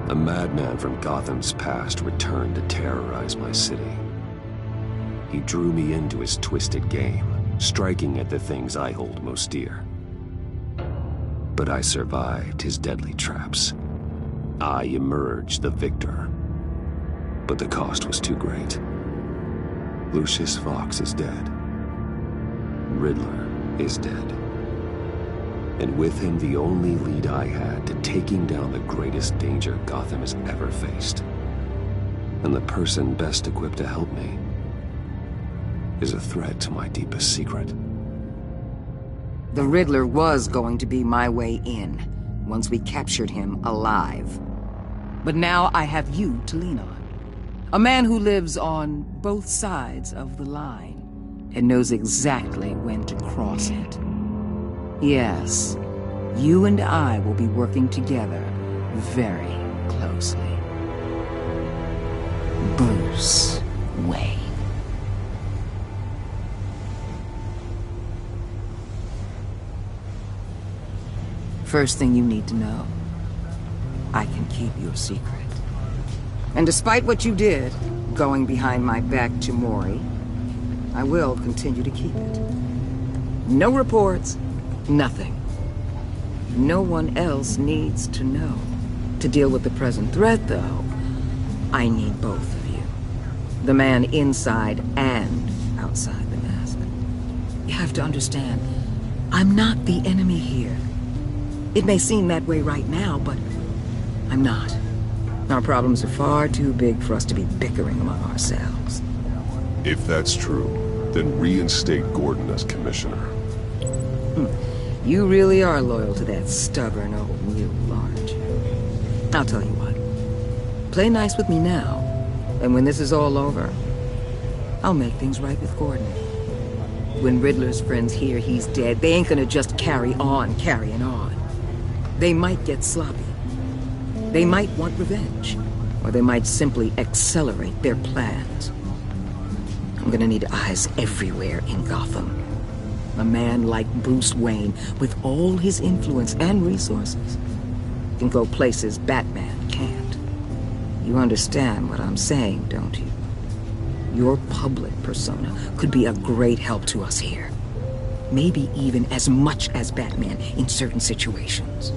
A madman from Gotham's past returned to terrorize my city. He drew me into his twisted game, striking at the things I hold most dear. But I survived his deadly traps. I emerged the victor. But the cost was too great. Lucius Fox is dead. Riddler is dead. And with him, the only lead I had to taking down the greatest danger Gotham has ever faced. And the person best equipped to help me is a threat to my deepest secret. The Riddler was going to be my way in, once we captured him alive. But now I have you to lean on. A man who lives on both sides of the line, and knows exactly when to cross it. Yes, you and I will be working together very closely. Bruce Wayne. First thing you need to know, I can keep your secret. And despite what you did, going behind my back to Mori, I will continue to keep it. No reports, nothing. No one else needs to know. To deal with the present threat, though, I need both of you. The man inside and outside the mask. You have to understand, I'm not the enemy here. It may seem that way right now, but I'm not. Our problems are far too big for us to be bickering among ourselves. If that's true, then reinstate Gordon as commissioner. You really are loyal to that stubborn old mule, aren't you? I'll tell you what. Play nice with me now, and when this is all over, I'll make things right with Gordon. When Riddler's friends hear he's dead, they ain't gonna just carry on carrying on. They might get sloppy. They might want revenge, or they might simply accelerate their plans. I'm gonna need eyes everywhere in Gotham. A man like Bruce Wayne, with all his influence and resources, can go places Batman can't. You understand what I'm saying, don't you? Your public persona could be a great help to us here. Maybe even as much as Batman in certain situations.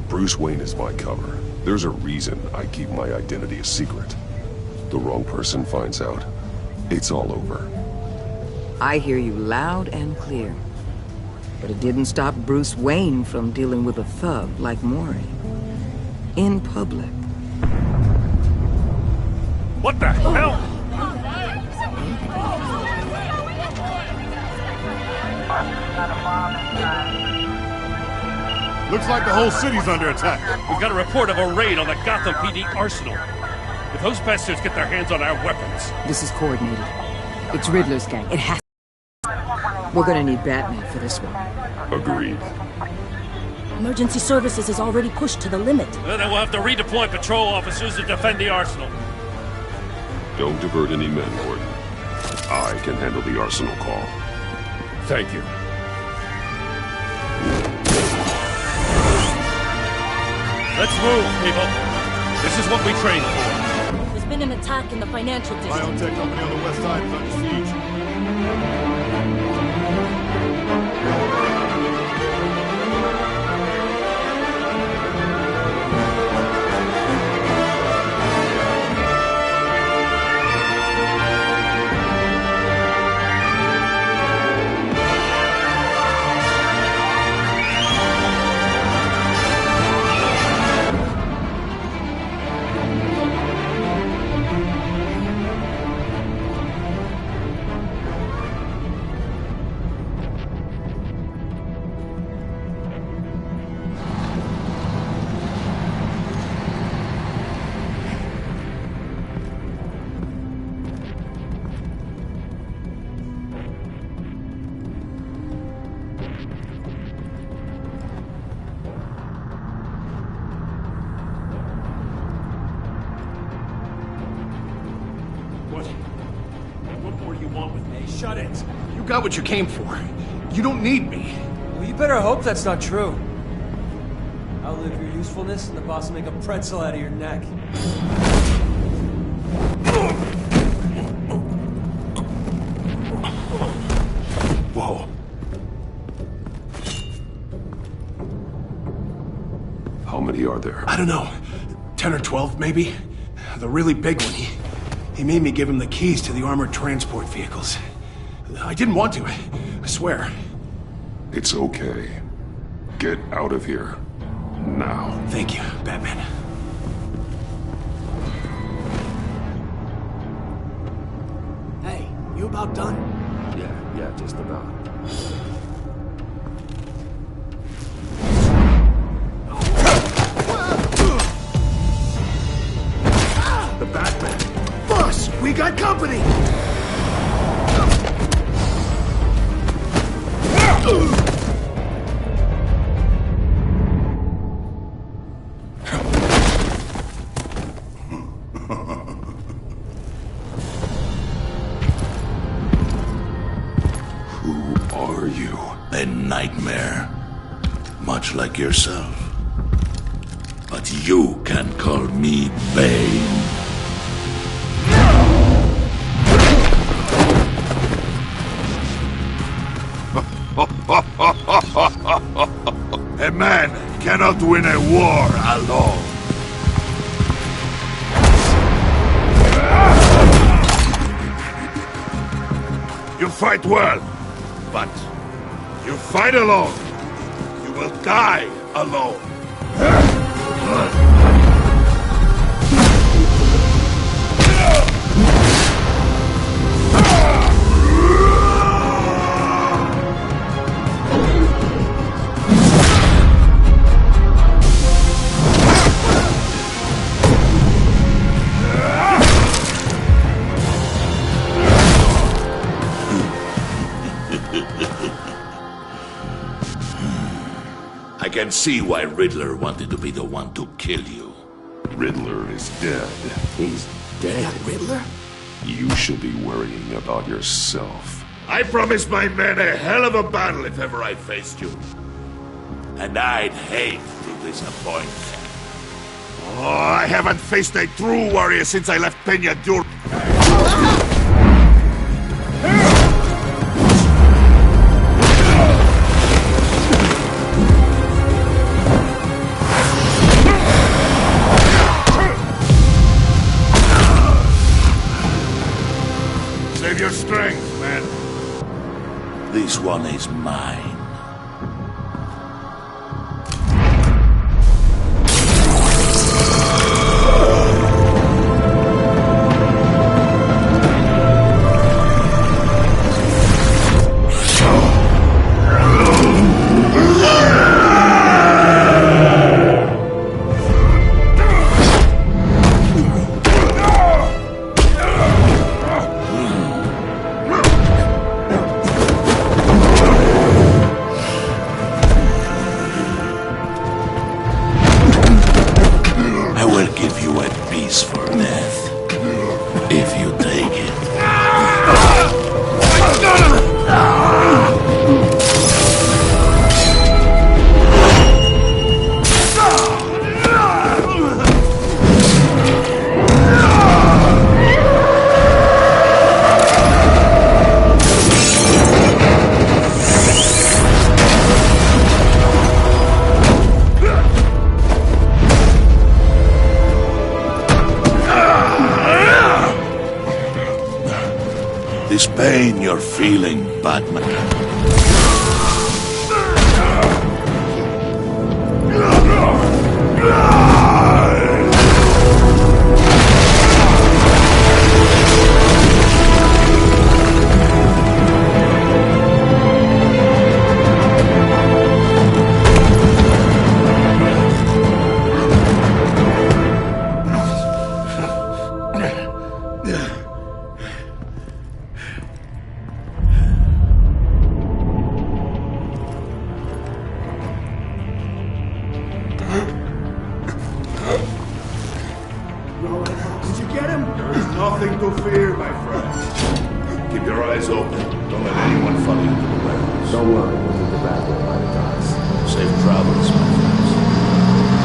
Bruce Wayne is my cover. There's a reason I keep my identity a secret. The wrong person finds out, it's all over. I hear you loud and clear. But it didn't stop Bruce Wayne from dealing with a thug like Mori. In public. What the hell? Looks like the whole city's under attack. We got a report of a raid on the Gotham PD arsenal. If those bastards get their hands on our weapons... This is coordinated. It's Riddler's gang. It has to. We're gonna need Batman for this one. Agreed. Emergency services is already pushed to the limit. Then we'll have to redeploy patrol officers to defend the arsenal. Don't divert any men, Gordon. I can handle the arsenal call. Thank you. Let's move, people. This is what we trained for. There's been an attack in the financial district. Biotech company on the west side is under siege. What more do you want with me? Shut it. You got what you came for. You don't need me. Well, you better hope that's not true. I'll outlive your usefulness, and the boss will make a pretzel out of your neck. Whoa. How many are there? I don't know. 10 or 12, maybe? The really big one, he made me give him the keys to the armored transport vehicles. I didn't want to, I swear. It's okay. Get out of here. Now. Thank you, Batman. Hey, you about done? Yeah, just about. The Batman! Boss, we got company! Who are you? A nightmare. Much like yourself. But you can call me Bane. A man cannot win a war alone. You fight well, but you fight alone. You will die alone. I can see why Riddler wanted to be the one to kill you. Riddler is dead. He's dead. Riddler? You should be worrying about yourself. I promised my men a hell of a battle if ever I faced you. And I'd hate to disappoint. Oh, I haven't faced a true warrior since I left Peña Dur. Save your strength, man. This one is mine. This pain you're feeling, Batman. Did you get him? There is nothing to fear, my friend. Keep your eyes open. Don't let anyone follow you to the warehouse. Don't worry, we'll meet the Batman by the docks. Safe travels, my friends.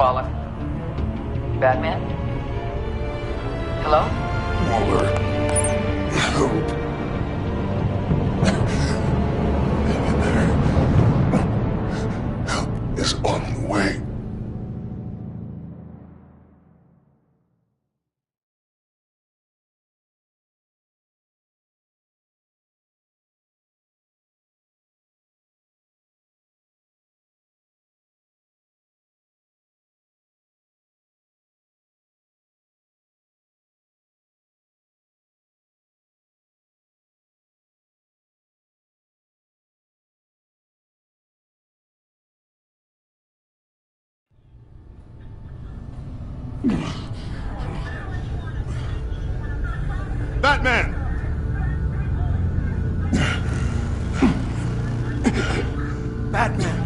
Waller. Batman? Hello? Waller. Help. Hang in there. Help is on the way. Batman! Batman!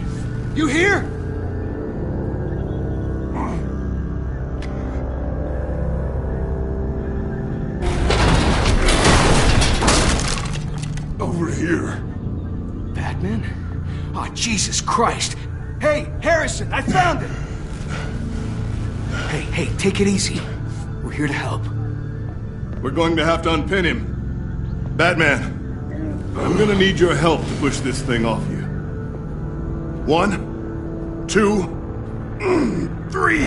You here? Over here. Batman? Oh, Jesus Christ! Hey, Harrison, I found it! Hey, take it easy. We're here to help. We're going to have to unpin him. Batman, I'm gonna need your help to push this thing off you. 1, 2, 3.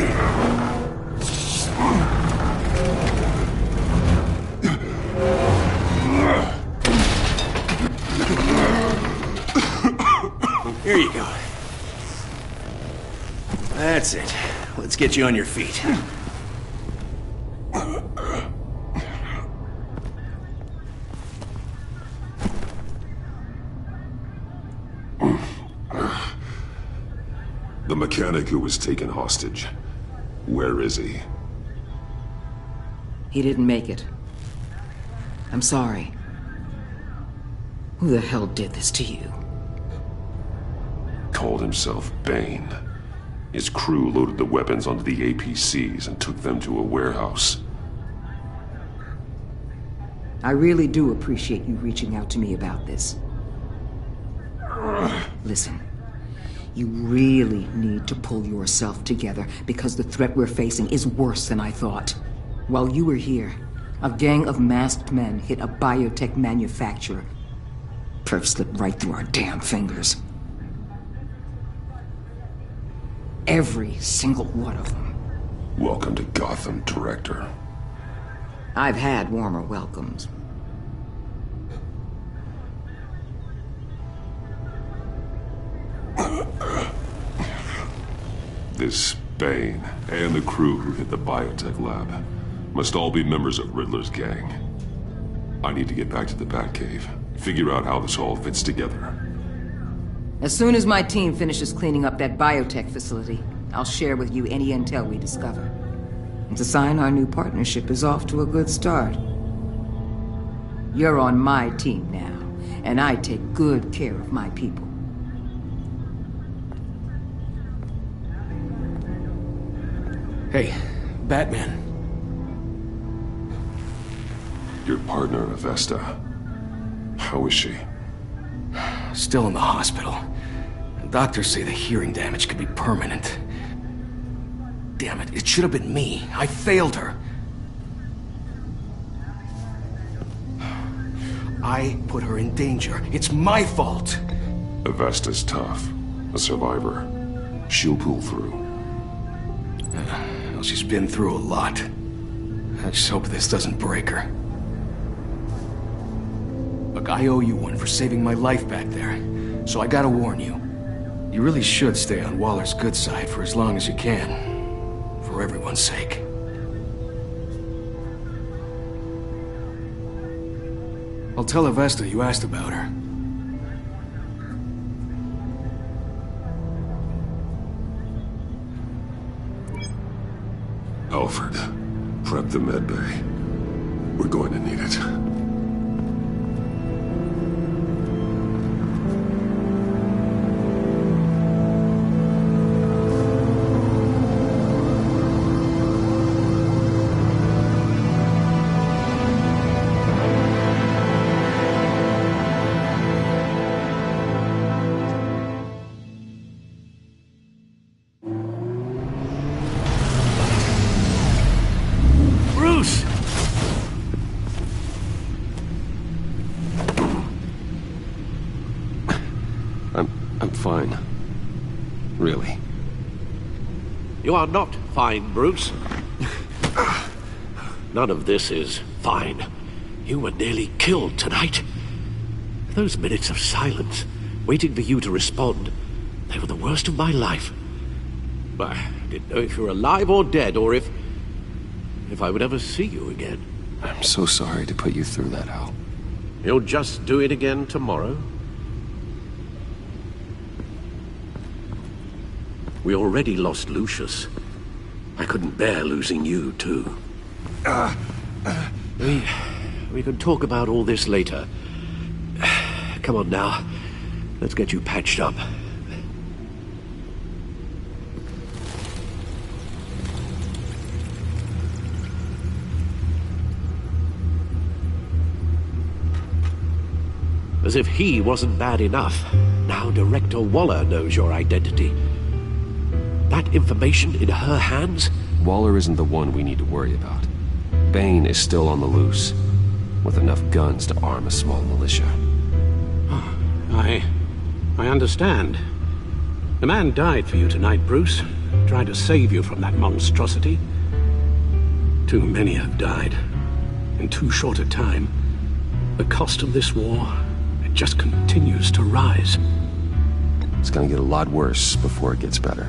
Here you go. That's it. Let's get you on your feet. The mechanic who was taken hostage. Where is he? He didn't make it. I'm sorry. Who the hell did this to you? Called himself Bane. His crew loaded the weapons onto the APCs and took them to a warehouse. I really do appreciate you reaching out to me about this. Listen, you really need to pull yourself together because the threat we're facing is worse than I thought. While you were here, a gang of masked men hit a biotech manufacturer. Perf slipped right through our damn fingers. Every single one of them. Welcome to Gotham, Director. I've had warmer welcomes. This Bane and the crew who hit the biotech lab must all be members of Riddler's gang. I need to get back to the Batcave, figure out how this all fits together. As soon as my team finishes cleaning up that biotech facility, I'll share with you any intel we discover. And to sign our new partnership is off to a good start. You're on my team now, and I take good care of my people. Hey, Batman. Your partner, Avesta. How is she? Still in the hospital. Doctors say the hearing damage could be permanent. Damn it, it should have been me. I failed her. I put her in danger. It's my fault. Avesta's tough. A survivor. She'll pull through. Well, she's been through a lot. I just hope this doesn't break her. Look, I owe you one for saving my life back there. So I gotta warn you. You really should stay on Waller's good side for as long as you can. For everyone's sake. I'll tell Avesta you asked about her. Alfred, prep the med bay. We're going to need it. Bruce! I'm fine. Really. You are not fine, Bruce. None of this is fine. You were nearly killed tonight. Those minutes of silence, waiting for you to respond, they were the worst of my life. I didn't know if you were alive or dead, or if I would ever see you again. I'm so sorry to put you through that, Al. You'll just do it again tomorrow? We already lost Lucius. I couldn't bear losing you, too. We can talk about all this later. Come on now. Let's get you patched up. As if he wasn't bad enough, now Director Waller knows your identity. That information in her hands? Waller isn't the one we need to worry about. Bane is still on the loose, with enough guns to arm a small militia. I understand. The man died for you tonight, Bruce. Tried to save you from that monstrosity. Too many have died. In too short a time. The cost of this war, it just continues to rise. It's gonna get a lot worse before it gets better.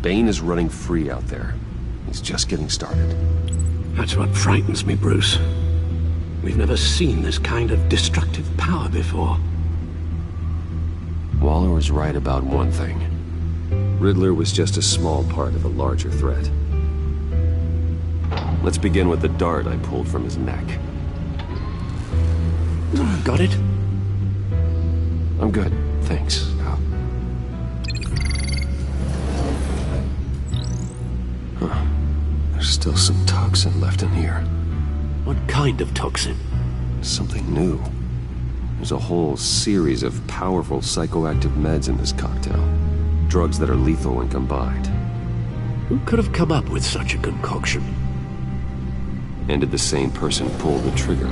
Bane is running free out there. He's just getting started. That's what frightens me, Bruce. We've never seen this kind of destructive power before. Waller was right about one thing. Riddler was just a small part of a larger threat. Let's begin with the dart I pulled from his neck. Got it? I'm good, thanks, Al. Huh. There's still some toxin left in here. What kind of toxin? Something new. There's a whole series of powerful psychoactive meds in this cocktail. Drugs that are lethal when combined. Who could have come up with such a concoction? And did the same person pull the trigger?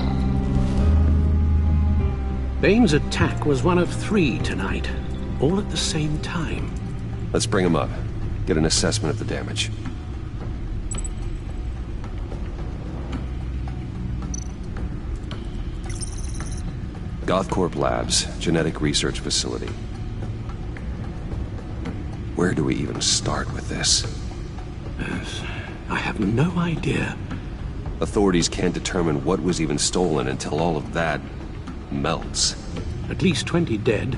Bane's attack was one of 3 tonight, all at the same time. Let's bring him up. Get an assessment of the damage. Gothcorp Labs, genetic research facility. Where do we even start with this? I have no idea. Authorities can't determine what was even stolen until all of that melts. At least 20 dead,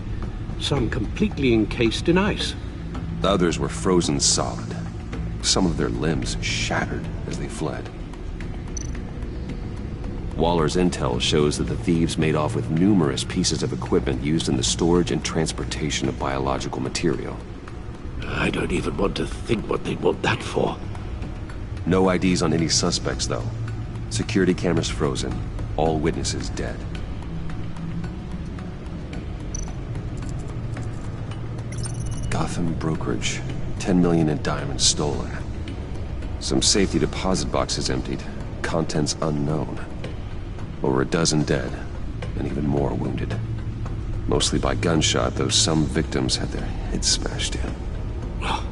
some completely encased in ice. The others were frozen solid. Some of their limbs shattered as they fled. Waller's intel shows that the thieves made off with numerous pieces of equipment used in the storage and transportation of biological material. I don't even want to think what they'd want that for. No IDs on any suspects, though. Security cameras frozen. All witnesses dead. Gotham brokerage. 10 million in diamonds stolen. Some safety deposit boxes emptied. Contents unknown. Over a dozen dead, and even more wounded. Mostly by gunshot, though some victims had their heads smashed in. Oh,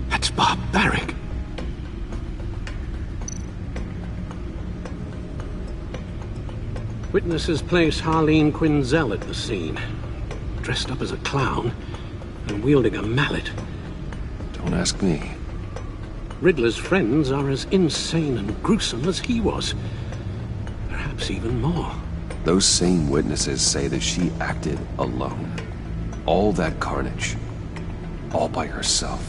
that's barbaric. Witnesses place Harleen Quinzel at the scene. Dressed up as a clown, and wielding a mallet. Don't ask me. Riddler's friends are as insane and gruesome as he was. Perhaps even more. Those same witnesses say that she acted alone. All that carnage. All by herself.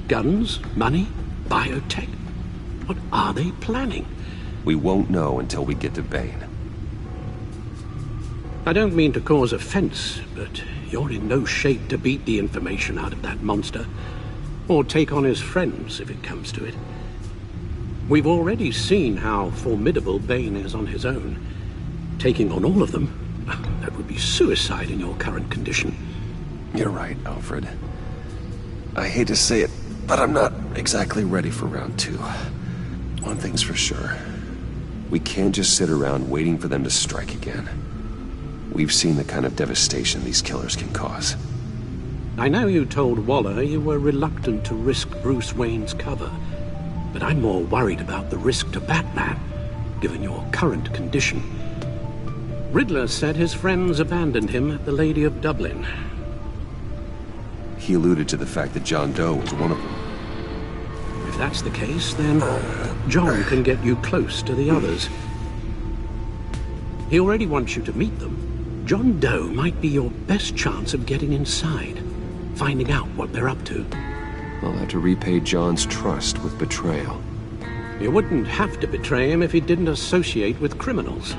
Guns? Money? Biotech? What are they planning? We won't know until we get to Bane. I don't mean to cause offense, but you're in no shape to beat the information out of that monster, or take on his friends if it comes to it. We've already seen how formidable Bane is on his own. Taking on all of them, that would be suicide in your current condition. You're right, Alfred. I hate to say it, but I'm not exactly ready for round 2. One thing's for sure. We can't just sit around waiting for them to strike again. We've seen the kind of devastation these killers can cause. I know you told Waller you were reluctant to risk Bruce Wayne's cover, but I'm more worried about the risk to Batman, given your current condition. Riddler said his friends abandoned him at the Lady of Dublin. He alluded to the fact that John Doe was one of them. If that's the case, then John can get you close to the others. He already wants you to meet them. John Doe might be your best chance of getting inside, finding out what they're up to. I'll have to repay John's trust with betrayal. You wouldn't have to betray him if he didn't associate with criminals.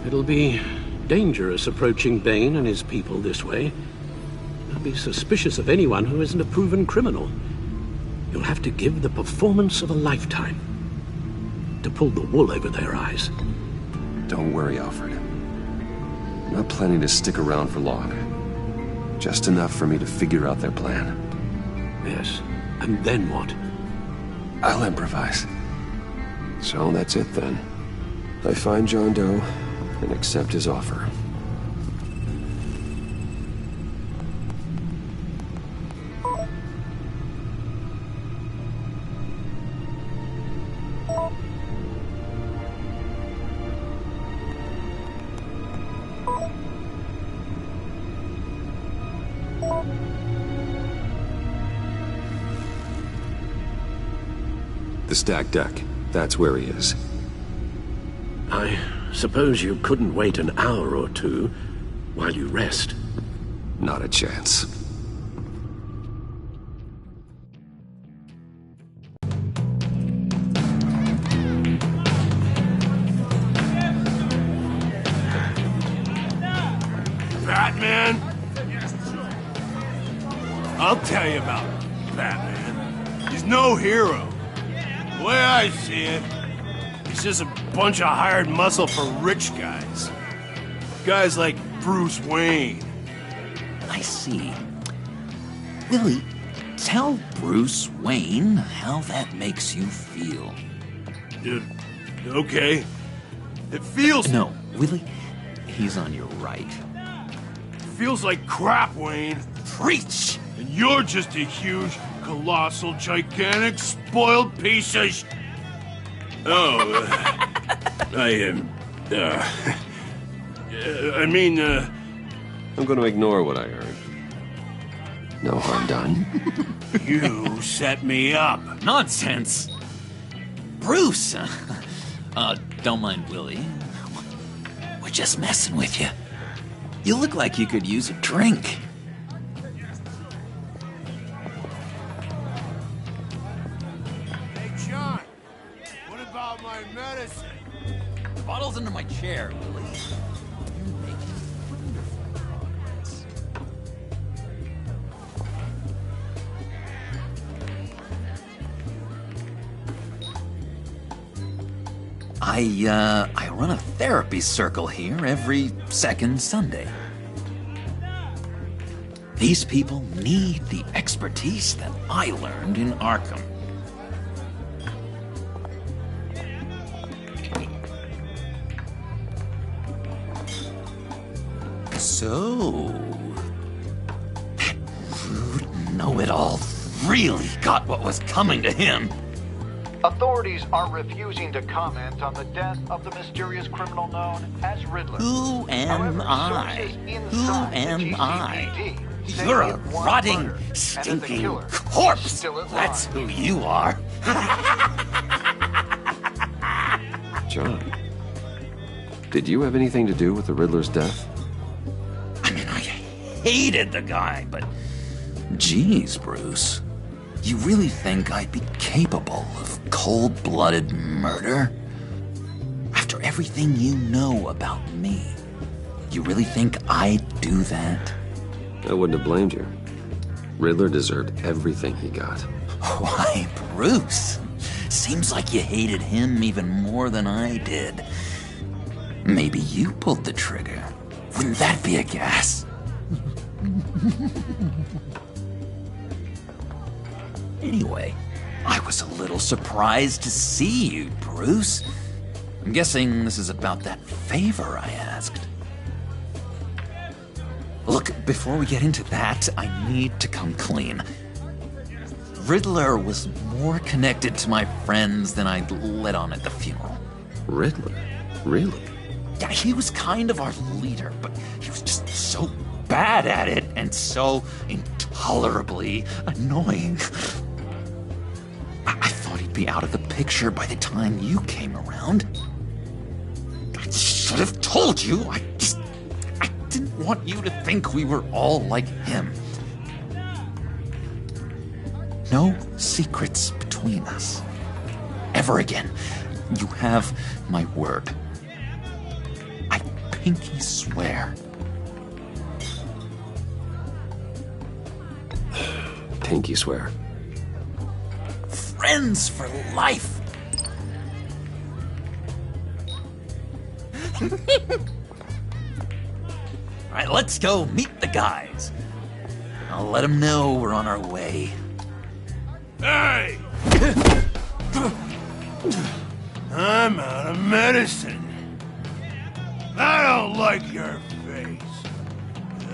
It'll be dangerous approaching Bane and his people this way. They'll be suspicious of anyone who isn't a proven criminal. You'll have to give the performance of a lifetime to pull the wool over their eyes. Don't worry, Alfred. I'm not planning to stick around for long. Just enough for me to figure out their plan. Yes, and then what? I'll improvise. So that's it then. I find John Doe and accept his offer. The stacked deck. That's where he is. I suppose you couldn't wait an hour or two while you rest? Not a chance. Batman? I'll tell you about Batman. He's no hero. The way I see it, he's just a bunch of hired muscle for rich guys. Guys like Bruce Wayne. I see. Willie, tell Bruce Wayne how that makes you feel. Okay. It feels... No, Willie, he's on your right. Feels like crap, Wayne. Preach! And you're just a huge, colossal, gigantic, spoiled piece of I'm going to ignore what I heard. No harm done. You set me up. Nonsense! Bruce! Don't mind Willie. We're just messing with you. You look like you could use a drink. Hey, John. What about my medicine? The bottle's under my chair, Willie. You're making wonderful progress. I run a therapy circle here every second Sunday. These people need the expertise that I learned in Arkham. So, that rude know-it-all really got what was coming to him. Authorities are refusing to comment on the death of the mysterious criminal known as Riddler. Who am I? Who am I? say You're he a had one rotting, murder, and as a stinking killer, corpse. still at That's large. who you are. John, did you have anything to do with the Riddler's death? I mean, I hated the guy, but geez, Bruce. You really think I'd be capable of cold-blooded murder? After everything you know about me, you really think I'd do that? I wouldn't have blamed you. Riddler deserved everything he got. Why, Bruce? Seems like you hated him even more than I did. Maybe you pulled the trigger. Wouldn't that be a gas? Anyway, I was a little surprised to see you, Bruce. I'm guessing this is about that favor I asked. Look, before we get into that, I need to come clean. Riddler was more connected to my friends than I'd let on at the funeral. Riddler? Really? Yeah, he was kind of our leader, but he was just so bad at it and so intolerably annoying. I thought he'd be out of the picture by the time you came around. I should have told you. I didn't want you to think we were all like him. No secrets between us. Ever again. You have my word. I pinky swear. Pinky swear. Friends for life. All right, let's go meet the guys. I'll let them know we're on our way. Hey! I'm out of medicine. I don't like your face.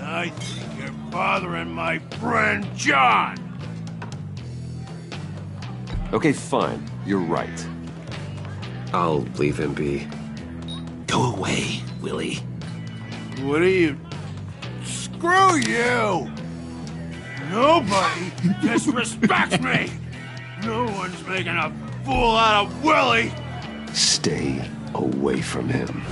I think you're bothering my friend John. Okay, fine. You're right. I'll leave him be. Go away, Willie. What are you... Screw you! Nobody disrespects me! No one's making a fool out of Willie! Stay away from him.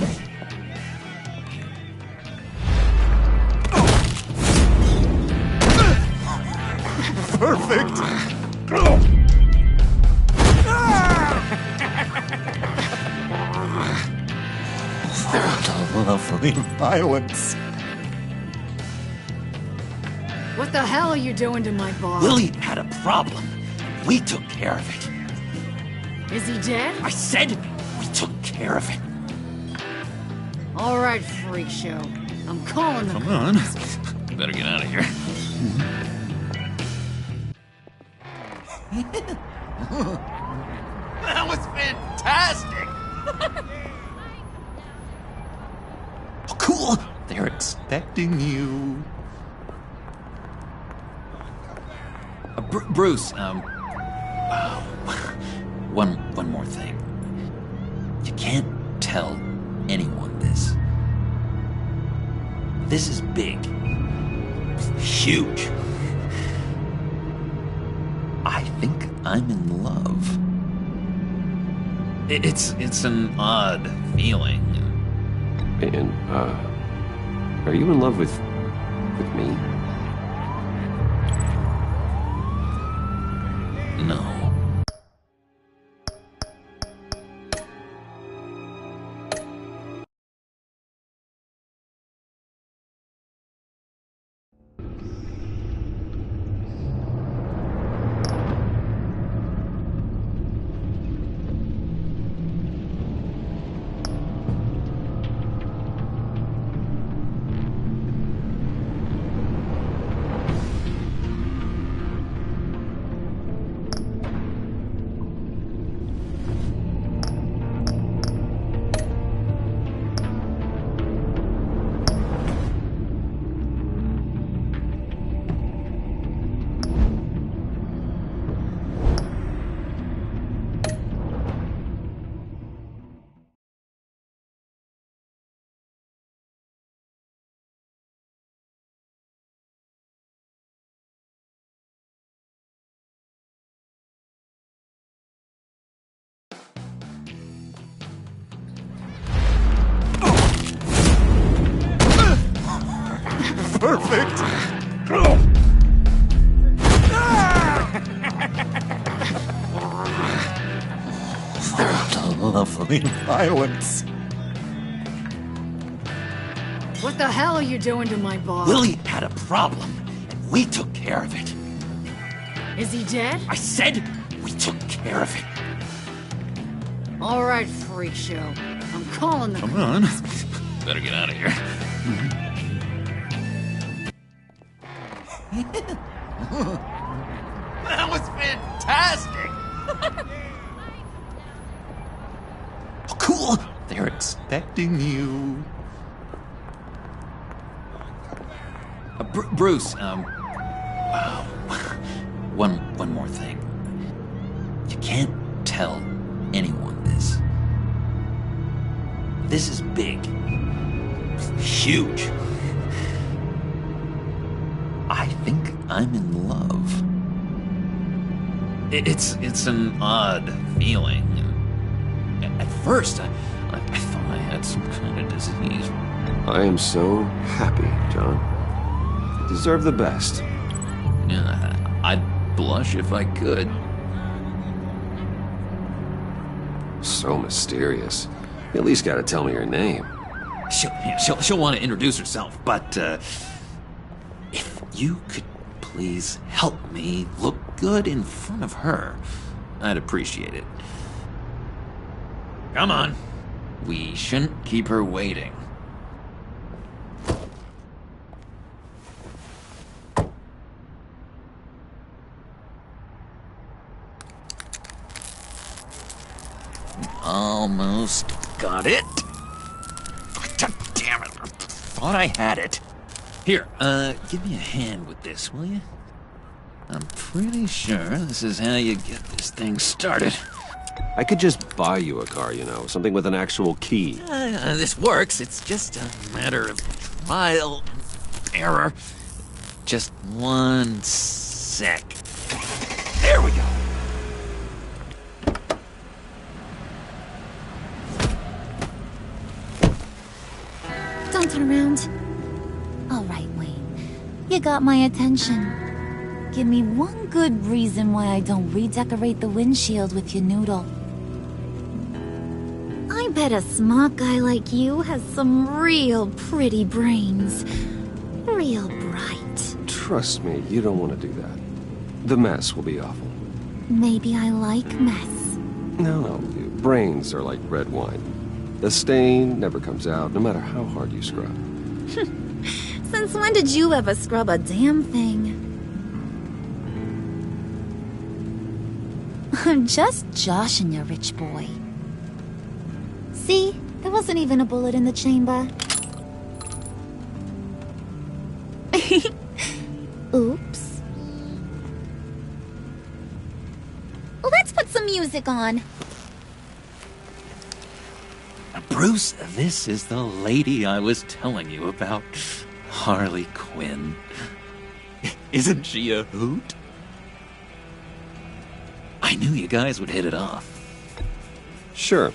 Perfect! Lovely violence. What the hell are you doing to my boss? Willie had a problem. We took care of it. Is he dead? I said we took care of it. All right, freak show. I'm calling the... Come on. Better get out of here. That was fantastic! Oh, cool! They're expecting you. Bruce, one more thing. You can't tell anyone this. This is big. Huge. I think I'm in love. It's an odd feeling. And, are you in love with me? No. Perfect! enjoying violence. What the hell are you doing to my bar? Willie had a problem, and we took care of it. Is he dead? I said we took care of it. All right, freak show. I'm calling the... Come on. Better get out of here. That was fantastic! Oh, cool! They're expecting you. Bruce, wow. One more thing. You can't tell anyone this. This is big. Huge. I think I'm in love. It's an odd feeling. At first, I thought I had some kind of disease. I am so happy, John. You deserve the best. Yeah, I'd blush if I could. So mysterious. You at least gotta tell me your name. She'll want to introduce herself, but if you could please help me look good in front of her, I'd appreciate it. Come on. We shouldn't keep her waiting. Almost got it. God damn it. I thought I had it. Here, give me a hand with this, will you? I'm pretty sure this is how you get this thing started. I could just buy you a car, you know, something with an actual key. This works. It's just a matter of trial and error. Just 1 sec. There we go. Don't turn around. All right, Wayne. You got my attention. Give me one good reason why I don't redecorate the windshield with your noodle. I bet a smart guy like you has some real pretty brains. Real bright. Trust me, you don't want to do that. The mess will be awful. Maybe I like mess. No, brains are like red wine. The stain never comes out, no matter how hard you scrub. Since when did you ever scrub a damn thing? I'm just joshing you, rich boy. See? There wasn't even a bullet in the chamber. Oops. Let's put some music on. Bruce, this is the lady I was telling you about. Harley Quinn. Isn't she a hoot? I knew you guys would hit it off. Sure.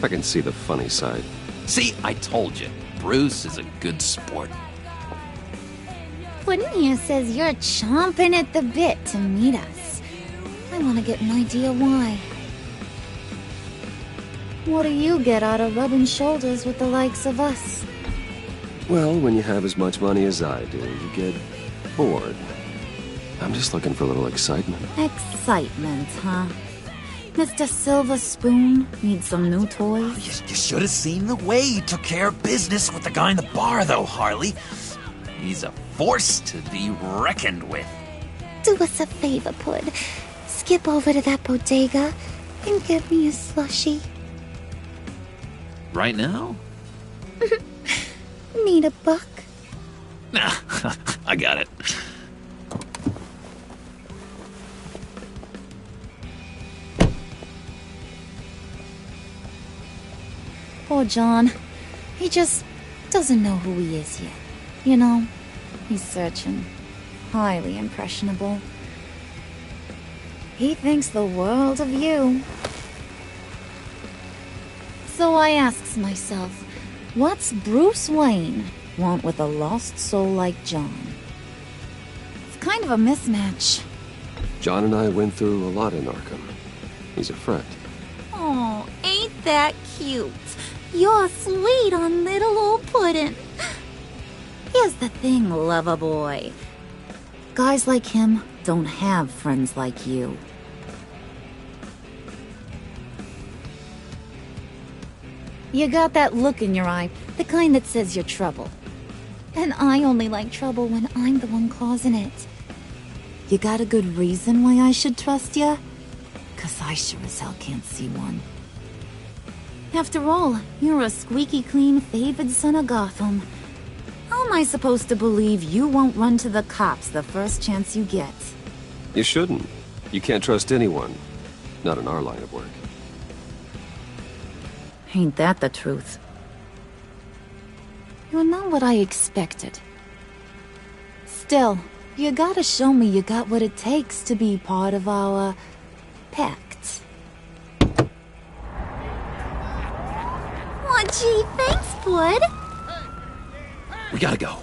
I can see the funny side. See, I told you. Bruce is a good sport. Puddin' here says you're chomping at the bit to meet us. I want to get an idea why. What do you get out of rubbing shoulders with the likes of us? Well, when you have as much money as I do, you get bored. I'm just looking for a little excitement. Excitement, huh? Mr. Silver Spoon needs some new toys? You should have seen the way he took care of business with the guy in the bar, though, Harley. He's a force to be reckoned with. Do us a favor, Pud. Skip over to that bodega and get me a slushie. Right now? Need a buck? Nah, I got it. Poor John. He just doesn't know who he is yet. You know, he's searching. Highly impressionable. He thinks the world of you. So I asks myself, what's Bruce Wayne want with a lost soul like John? It's kind of a mismatch. John and I went through a lot in Arkham. He's a friend. Oh, ain't that cute. You're sweet on little old puddin'. Here's the thing, lover boy. Guys like him don't have friends like you. You got that look in your eye, the kind that says you're trouble. And I only like trouble when I'm the one causing it. You got a good reason why I should trust you? 'Cause I sure as hell can't see one. After all, you're a squeaky clean favored son of Gotham. How am I supposed to believe you won't run to the cops the first chance you get? You shouldn't. You can't trust anyone. Not in our line of work. Ain't that the truth? You're not what I expected. Still, you gotta show me you got what it takes to be part of our pact. Aw, gee, thanks, bud. We gotta go.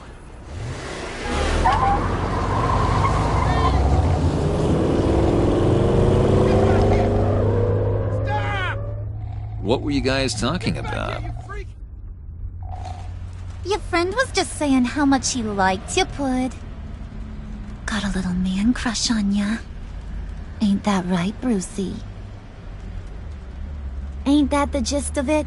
What were you guys talking about? Your friend was just saying how much he liked you, bud. Got a little man crush on ya. Ain't that right, Brucey? Ain't that the gist of it?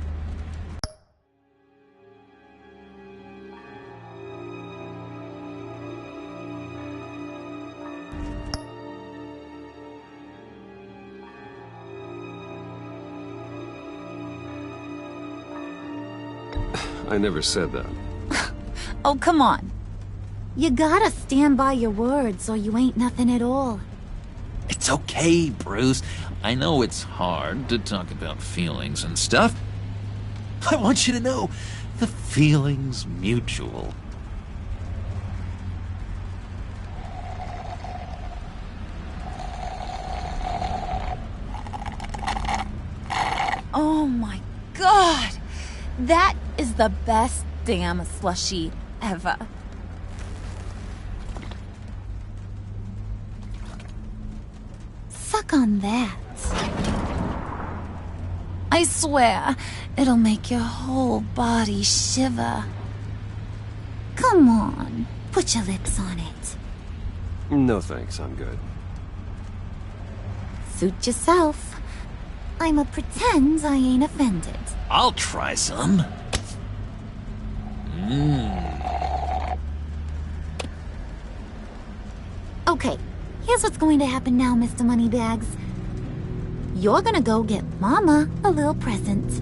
I never said that. Oh, come on. You gotta stand by your words or you ain't nothing at all. It's okay, Bruce. I know it's hard to talk about feelings and stuff. I want you to know, the feeling's mutual. Oh my god! That is the best damn slushie ever. Suck on that. I swear, it'll make your whole body shiver. Come on, put your lips on it. No thanks, I'm good. Suit yourself. I'ma pretend I ain't offended. I'll try some. Okay, here's what's going to happen now, Mr. Moneybags. You're gonna go get Mama a little present.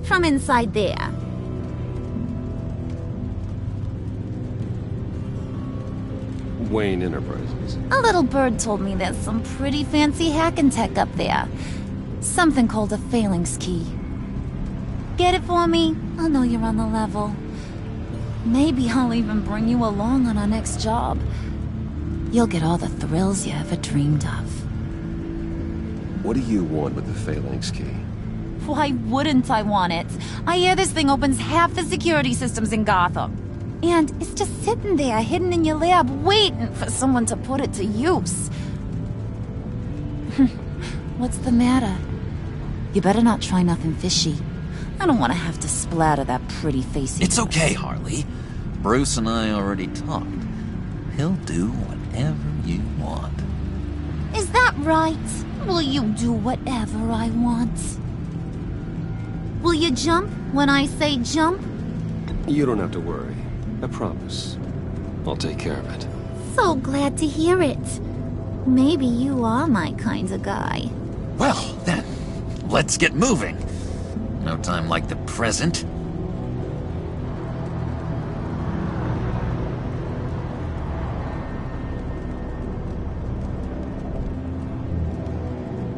From inside there. Wayne Enterprises. A little bird told me there's some pretty fancy hacking tech up there. Something called a phalanx key. Get it for me? I'll know you're on the level. Maybe I'll even bring you along on our next job. You'll get all the thrills you ever dreamed of. What do you want with the phalanx key? Why wouldn't I want it? I hear this thing opens half the security systems in Gotham. And it's just sitting there, hidden in your lab, waiting for someone to put it to use. What's the matter? You better not try nothing fishy. I don't want to have to splatter that pretty face. It's okay, Harley. Bruce and I already talked. He'll do whatever you want. Is that right? Will you do whatever I want? Will you jump when I say jump? You don't have to worry. I promise. I'll take care of it. So glad to hear it. Maybe you are my kind of guy. Well, then, let's get moving. No time like the present.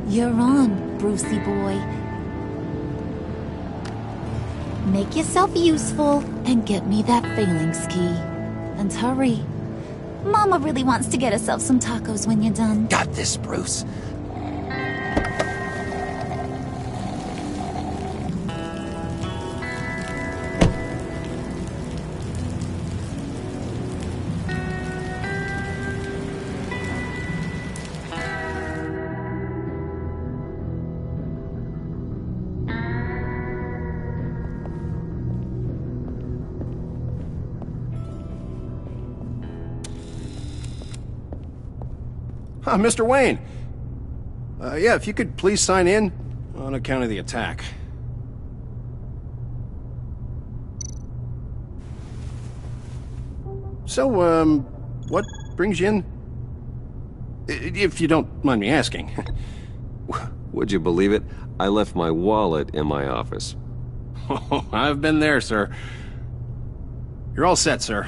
You're on, Brucey boy. Make yourself useful and get me that phalanx key. And hurry. Mama really wants to get herself some tacos when you're done. Got this, Bruce. Mr. Wayne. Yeah, if you could please sign in on account of the attack. So, what brings you in? If you don't mind me asking. Would you believe it? I left my wallet in my office. Oh, I've been there, sir. You're all set, sir.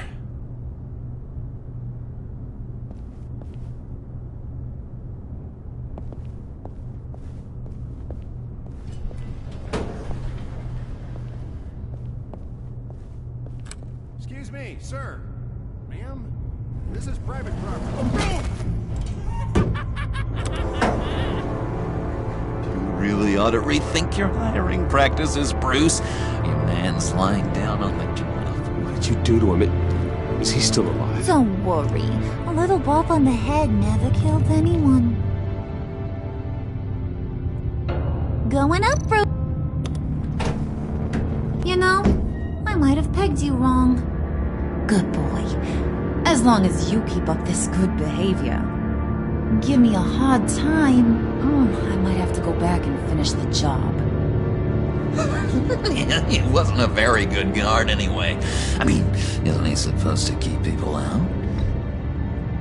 Excuse me, sir. Ma'am, this is private property. Really ought to rethink your hiring practices, Bruce. Your man's lying down on the job. What did you do to him? Is he still alive? Don't worry. A little bump on the head never killed anyone. Going up, Bruce. You know, I might have pegged you wrong. Good boy. As long as you keep up this good behavior. Give me a hard time, I might have to go back and finish the job. Yeah, he wasn't a very good guard anyway. I mean, isn't he supposed to keep people out?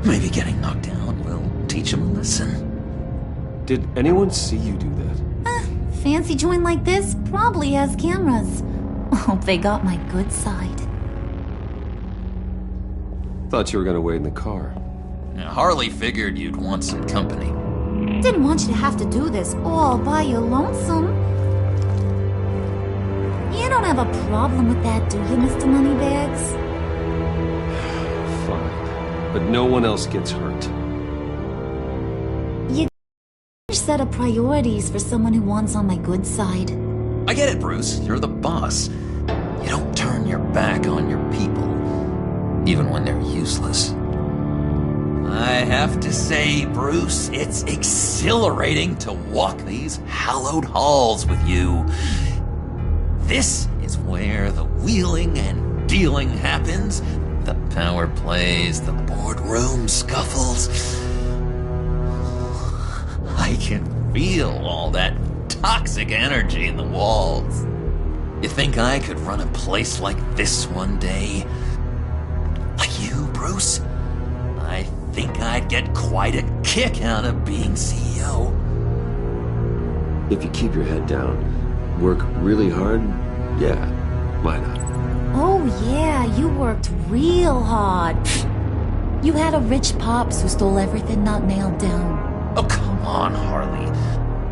Maybe getting knocked out will teach him a lesson. Did anyone see you do that? Fancy joint like this probably has cameras. Hope they got my good side. Thought you were gonna wait in the car. Harley figured you'd want some company. Didn't want you to have to do this all by your lonesome. You don't have a problem with that, do you, Mr. Moneybags? Fine. But no one else gets hurt. You set of priorities for someone who wants on my good side. I get it, Bruce. You're the boss. You don't turn your back on your people, even when they're useless. I have to say, Bruce, it's exhilarating to walk these hallowed halls with you. This is where the wheeling and dealing happens, the power plays, the boardroom scuffles. I can feel all that toxic energy in the walls. You think I could run a place like this one day? Like you, Bruce? I think I'd get quite a kick out of being CEO. If you keep your head down, work really hard, yeah, why not? Oh yeah, you worked real hard. You had a rich pops who stole everything not nailed down. Oh, come on, Harley.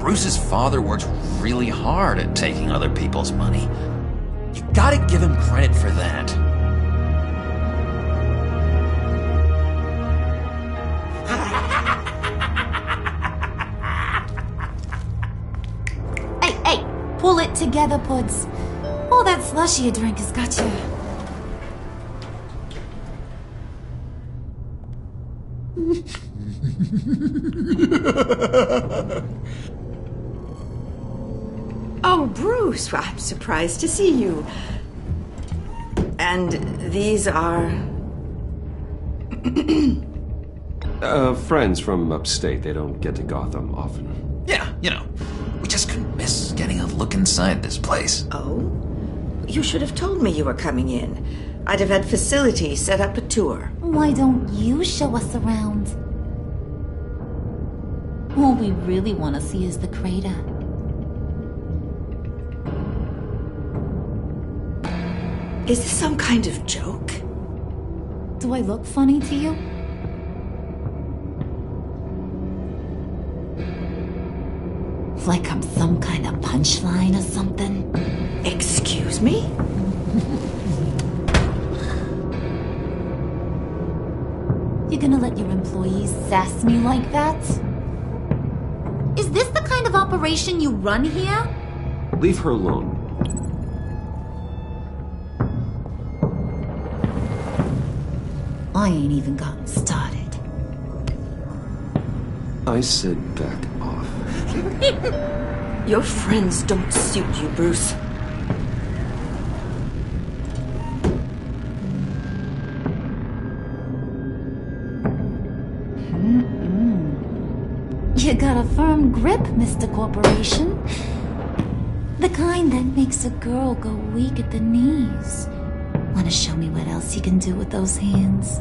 Bruce's father worked really hard at taking other people's money. You gotta give him credit for that. Hey, pull it together, Puds. All that slushy you drink has got you. Oh, Bruce, I'm surprised to see you. And these are... Friends from upstate. They don't get to Gotham often. Yeah, you know, we just couldn't miss getting a look inside this place. Oh? You should have told me you were coming in. I'd have had facilities set up a tour. Why don't you show us around? All we really want to see is the crater. Is this some kind of joke? Do I look funny to you? Like I'm some kind of punchline or something? Excuse me? You're gonna let your employees sass me like that? Is this the kind of operation you run here? Leave her alone. I ain't even gotten started. I said back off. Your friends don't suit you, Bruce. You got a firm grip, Mr. Corporation. The kind that makes a girl go weak at the knees. Wanna show me what else you can do with those hands?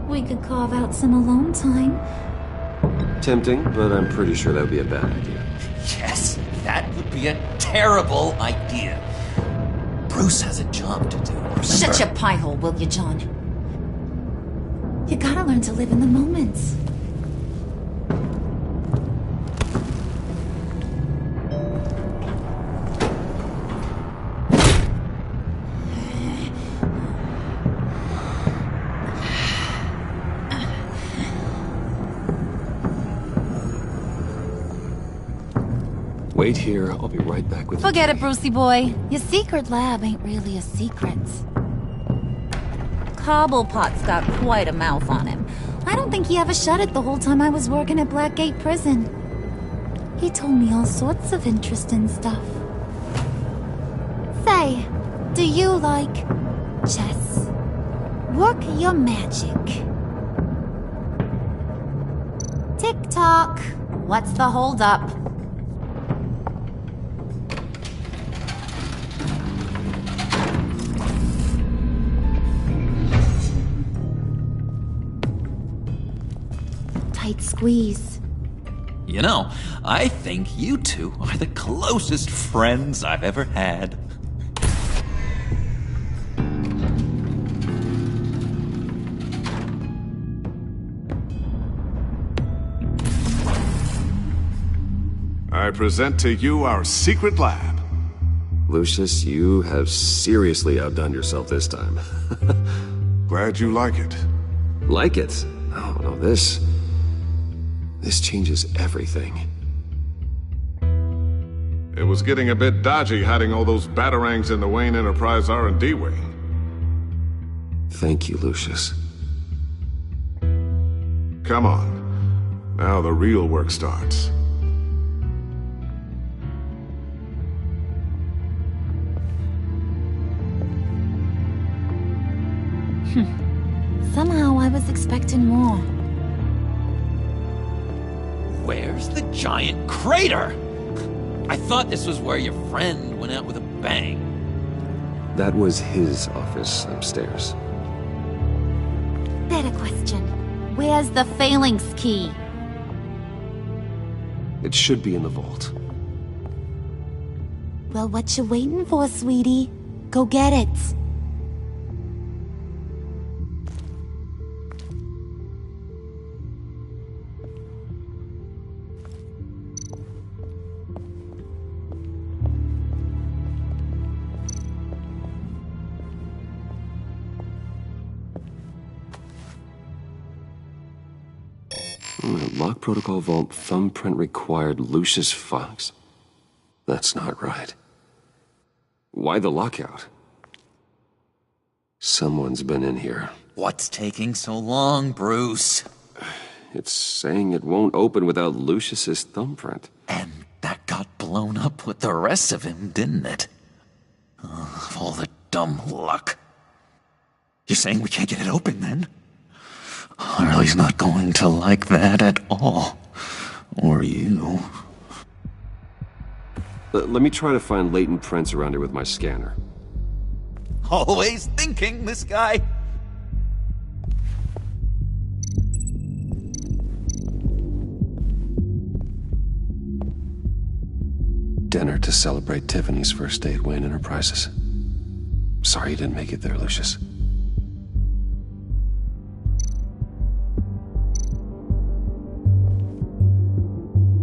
We could carve out some alone time. Tempting, but I'm pretty sure that would be a bad idea. Yes, that would be a terrible idea. Bruce has a job to do, remember? Shut your pie hole, will you, John? You gotta learn to live in the moments. Wait here, I'll be right back with you. Forget it, Brucey boy. Your secret lab ain't really a secret. Cobblepot's got quite a mouth on him. I don't think he ever shut it the whole time I was working at Blackgate Prison. He told me all sorts of interesting stuff. Say, do you like chess? Work your magic. Tick-tock. What's the holdup? Tight squeeze. You know, I think you two are the closest friends I've ever had. I present to you our secret lab. Lucius, you have seriously outdone yourself this time. Glad you like it. Like it? Oh, no, this changes everything. It was getting a bit dodgy hiding all those batarangs in the Wayne Enterprise R&D wing. Thank you, Lucius. Come on. Now the real work starts. Somehow I was expecting more. Where's the giant crater? I thought this was where your friend went out with a bang. That was his office upstairs. Better question. Where's the phalanx key? It should be in the vault. Well, what you waiting for, sweetie? Go get it. Lock protocol vault thumbprint required Lucius Fox. That's not right. Why the lockout? Someone's been in here. What's taking so long, Bruce? It's saying it won't open without Lucius's thumbprint. And that got blown up with the rest of him, didn't it? Of all the dumb luck. You're saying we can't get it open, then? Harley's not going to like that at all. Or you. Let me try to find latent prints around here with my scanner. Always thinking, this guy. Dinner to celebrate Tiffany's first day at Wayne Enterprises. Sorry you didn't make it there, Lucius.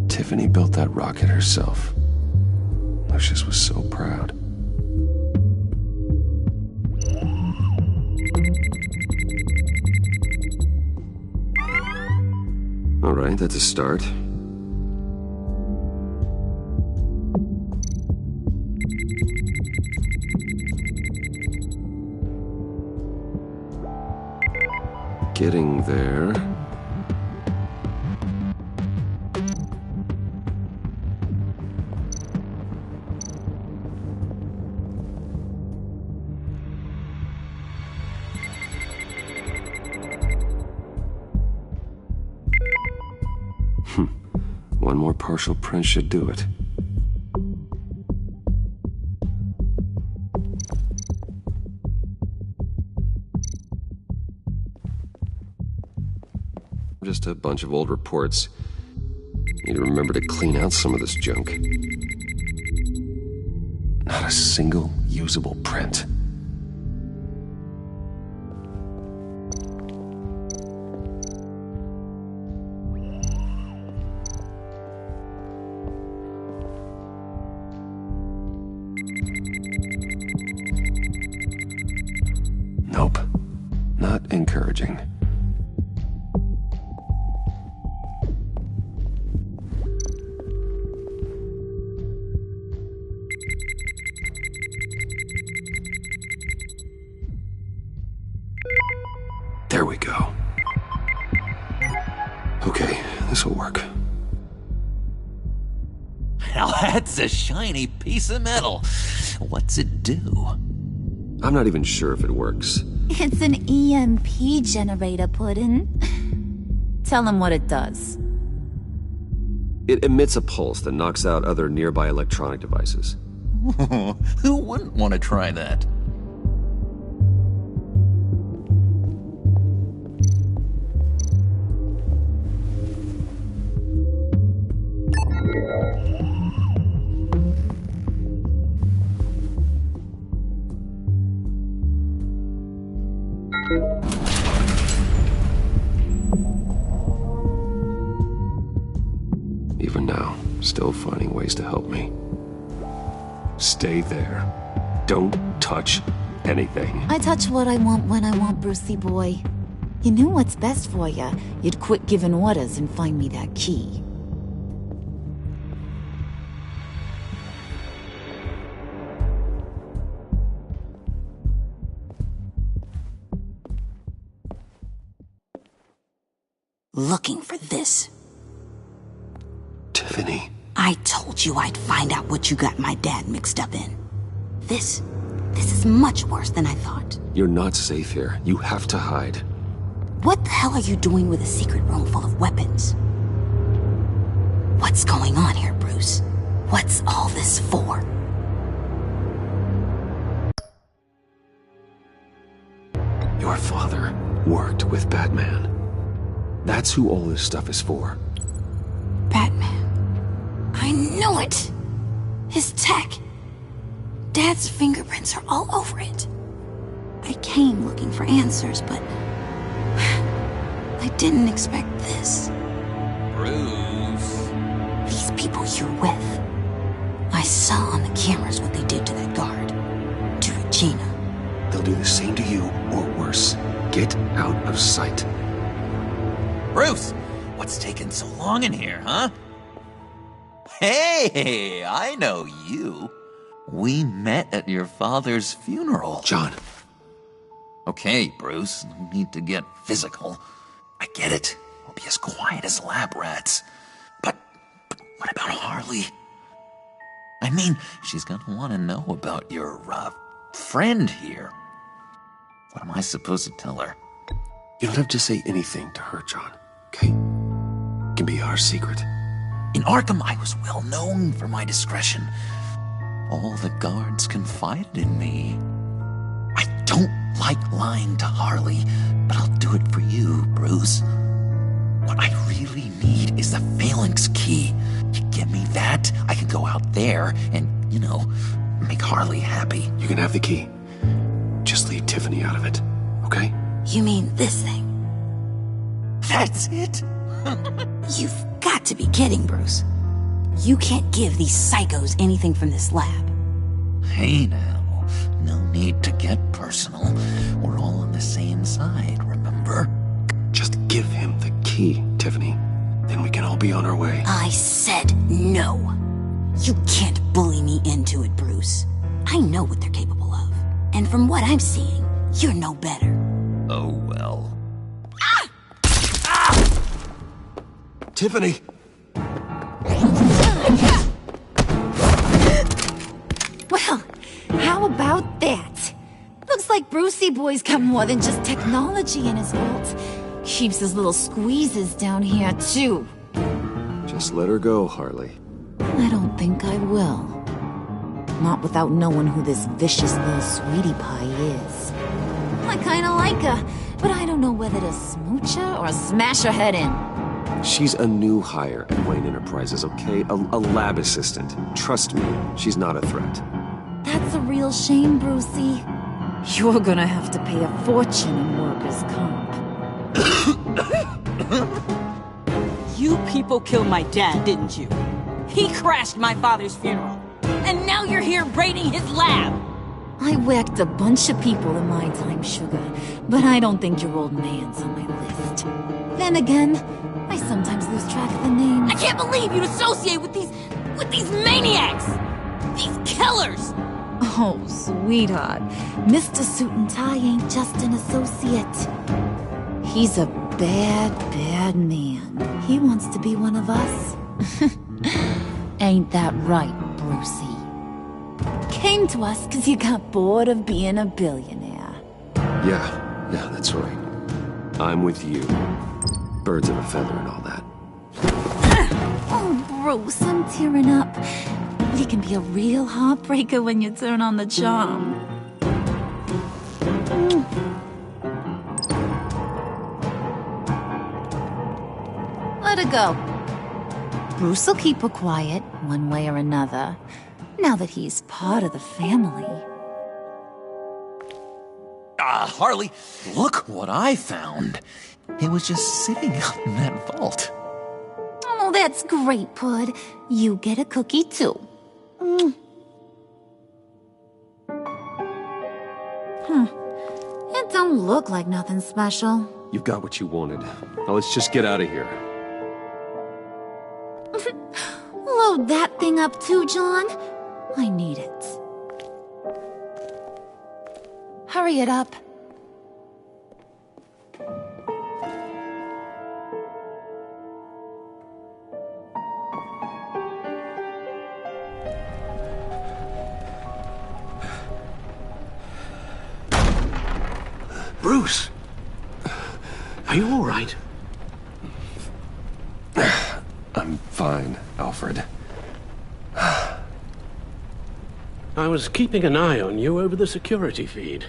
Tiffany built that rocket herself. Lucius was so proud. All right, that's a start. Getting there. one more partial print should do it. Just a bunch of old reports. Need to remember to clean out some of this junk. Not a single usable print. Nope. Not encouraging. There we go. Okay, this'll work. Now that's a shiny piece of metal. What's it do? I'm not even sure if it works. It's an EMP generator, Puddin'. Tell him what it does. It emits a pulse that knocks out other nearby electronic devices. Who wouldn't want to try that? Even now, still finding ways to help me. Stay there. Don't touch anything. I touch what I want when I want, Brucey boy. You knew what's best for you. You'd quit giving orders and find me that key. Looking for this. Tiffany. I told you I'd find out what you got my dad mixed up in. This is much worse than I thought. You're not safe here. You have to hide. What the hell are you doing with a secret room full of weapons? What's going on here, Bruce? What's all this for? Your father worked with Batman. That's who all this stuff is for. Batman. I knew it! His tech. Dad's fingerprints are all over it. I came looking for answers, but I didn't expect this. Bruce. These people you're with. I saw on the cameras what they did to that guard. To Regina. They'll do the same to you, or worse. Get out of sight. Bruce, what's taking so long in here, huh? Hey, I know you. We met at your father's funeral. John. Okay, Bruce, no need to get physical. I get it. We'll be as quiet as lab rats. But what about Harley? I mean, she's gonna want to know about your, friend here. What am I supposed to tell her? You don't have to say anything to her, John, okay? It can be our secret. In Arkham, I was well known for my discretion. All the guards confided in me. I don't like lying to Harley, but I'll do it for you, Bruce. What I really need is the Phalanx key. You give me that, I can go out there and, make Harley happy. You can have the key. Just leave Tiffany out of it, okay? You mean this thing? That's it? You've got to be kidding, Bruce. You can't give these psychos anything from this lab. Hey now, no need to get personal. We're all on the same side, remember? Just give him the key, Tiffany. Then we can all be on our way. I said no. You can't bully me into it, Bruce. I know what they're capable of. And from what I'm seeing, you're no better. Oh, well. Tiffany! Well, how about that? Looks like Brucey Boy's got more than just technology in his vault. Keeps his little squeezes down here, too. Just let her go, Harley. I don't think I will. Not without knowing who this vicious little sweetie pie is. I kinda like her, but I don't know whether to smooch her or smash her head in. She's a new hire at Wayne Enterprises, okay? A lab assistant. Trust me, she's not a threat. That's a real shame, Brucey. You're gonna have to pay a fortune in workers' comp. You people killed my dad, didn't you? He crashed my father's funeral. And now you're here raiding his lab! I whacked a bunch of people in my time, Sugar, but I don't think your old man's on my list. Then again, I sometimes lose track of the names. I can't believe you'd associate with these maniacs! These killers! Oh, sweetheart. Mr. Suit and Tie ain't just an associate. He's a bad, bad man. He wants to be one of us. Ain't that right, Brucey? Came to us because you got bored of being a billionaire. Yeah, that's right. I'm with you. Birds of a feather and all that. Oh, Bruce, I'm tearing up. You can be a real heartbreaker when you turn on the charm. Let her go. Bruce will keep her quiet, one way or another, now that he's part of the family. Harley, look what I found. It was just sitting up in that vault. Oh, that's great, Pud. You get a cookie, too. It don't look like nothing special. You've got what you wanted. Now let's just get out of here. Load that thing up too, John. I need it. Hurry it up. Bruce! Are you all right? I'm fine, Alfred. I was keeping an eye on you over the security feed.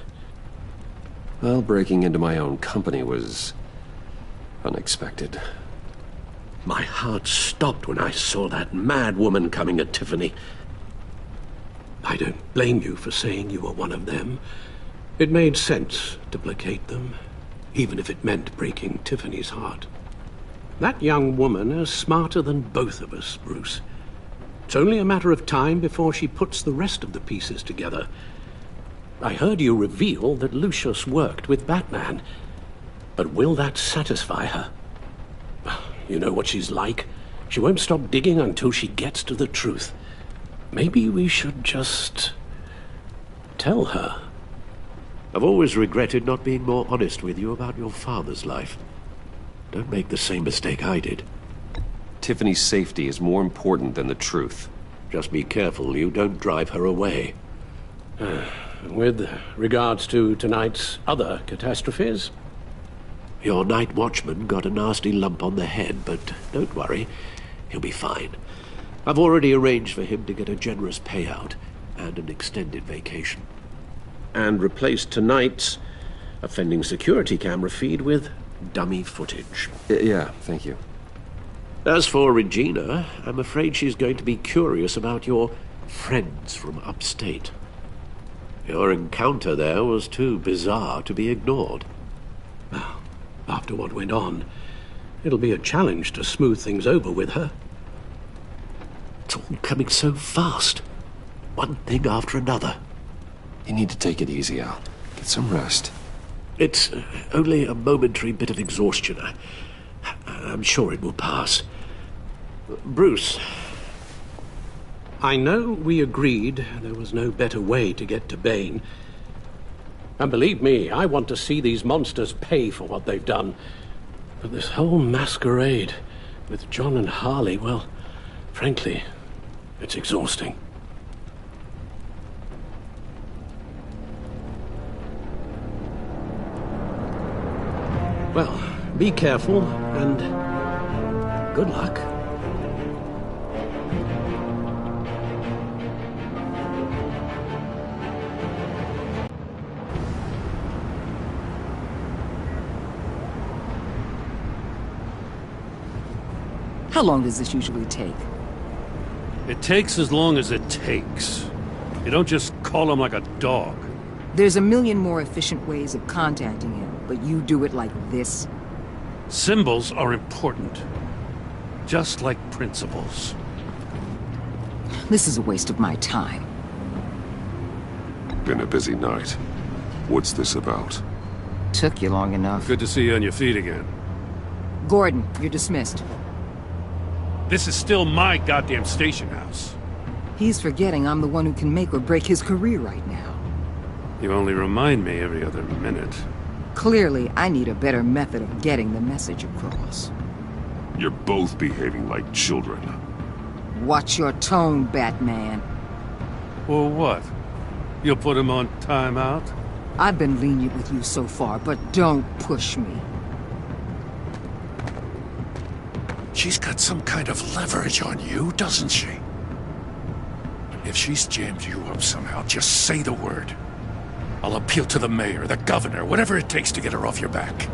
Well, breaking into my own company was unexpected. My heart stopped when I saw that mad woman coming at Tiffany. I don't blame you for saying you were one of them. It made sense to placate them, even if it meant breaking Tiffany's heart. That young woman is smarter than both of us, Bruce. It's only a matter of time before she puts the rest of the pieces together. I heard you reveal that Lucius worked with Batman. But will that satisfy her? You know what she's like. She won't stop digging until she gets to the truth. Maybe we should just tell her. I've always regretted not being more honest with you about your father's life. Don't make the same mistake I did. Tiffany's safety is more important than the truth. Just be careful you don't drive her away. With regards to tonight's other catastrophes? Your night watchman got a nasty lump on the head, but don't worry, he'll be fine. I've already arranged for him to get a generous payout and an extended vacation. And replaced tonight's offending security camera feed with dummy footage. Yeah, thank you. As for Regina, I'm afraid she's going to be curious about your friends from upstate. Your encounter there was too bizarre to be ignored. Well, after what went on, it'll be a challenge to smooth things over with her. It's all coming so fast. One thing after another. You need to take it easy, Al. Get some rest. It's only a momentary bit of exhaustion. I'm sure it will pass. Bruce. I know we agreed there was no better way to get to Bane. And believe me, I want to see these monsters pay for what they've done. But this whole masquerade with John and Harley, well, frankly, it's exhausting. Well, be careful, and good luck. How long does this usually take? It takes as long as it takes. You don't just call him like a dog. There's a million more efficient ways of contacting him, but you do it like this? Symbols are important. Just like principles. This is a waste of my time. Been a busy night. What's this about? Took you long enough. Good to see you on your feet again. Gordon, you're dismissed. This is still my goddamn station house. He's forgetting I'm the one who can make or break his career right now. You only remind me every other minute. Clearly, I need a better method of getting the message across. You're both behaving like children. Watch your tone, Batman. Or what? You'll put him on timeout? I've been lenient with you so far, but don't push me. She's got some kind of leverage on you, doesn't she? If she's jammed you up somehow, just say the word. I'll appeal to the mayor, the governor, whatever it takes to get her off your back.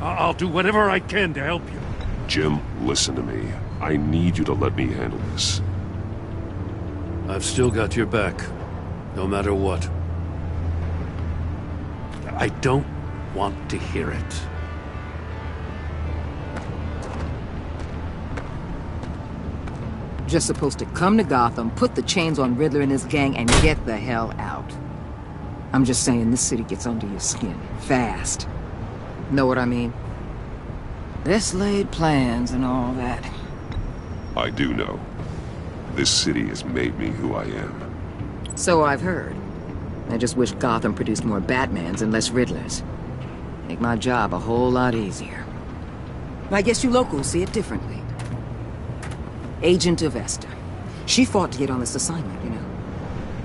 I'll do whatever I can to help you. Jim, listen to me. I need you to let me handle this. I've still got your back, no matter what. I don't want to hear it. Just supposed to come to Gotham, put the chains on Riddler and his gang, and get the hell out. I'm just saying, this city gets under your skin. Fast. Know what I mean? This laid plans and all that. I do know. This city has made me who I am. So I've heard. I just wish Gotham produced more Batmans and less Riddlers. Make my job a whole lot easier. I guess you locals see it differently. Agent of Esther. She fought to get on this assignment, you know.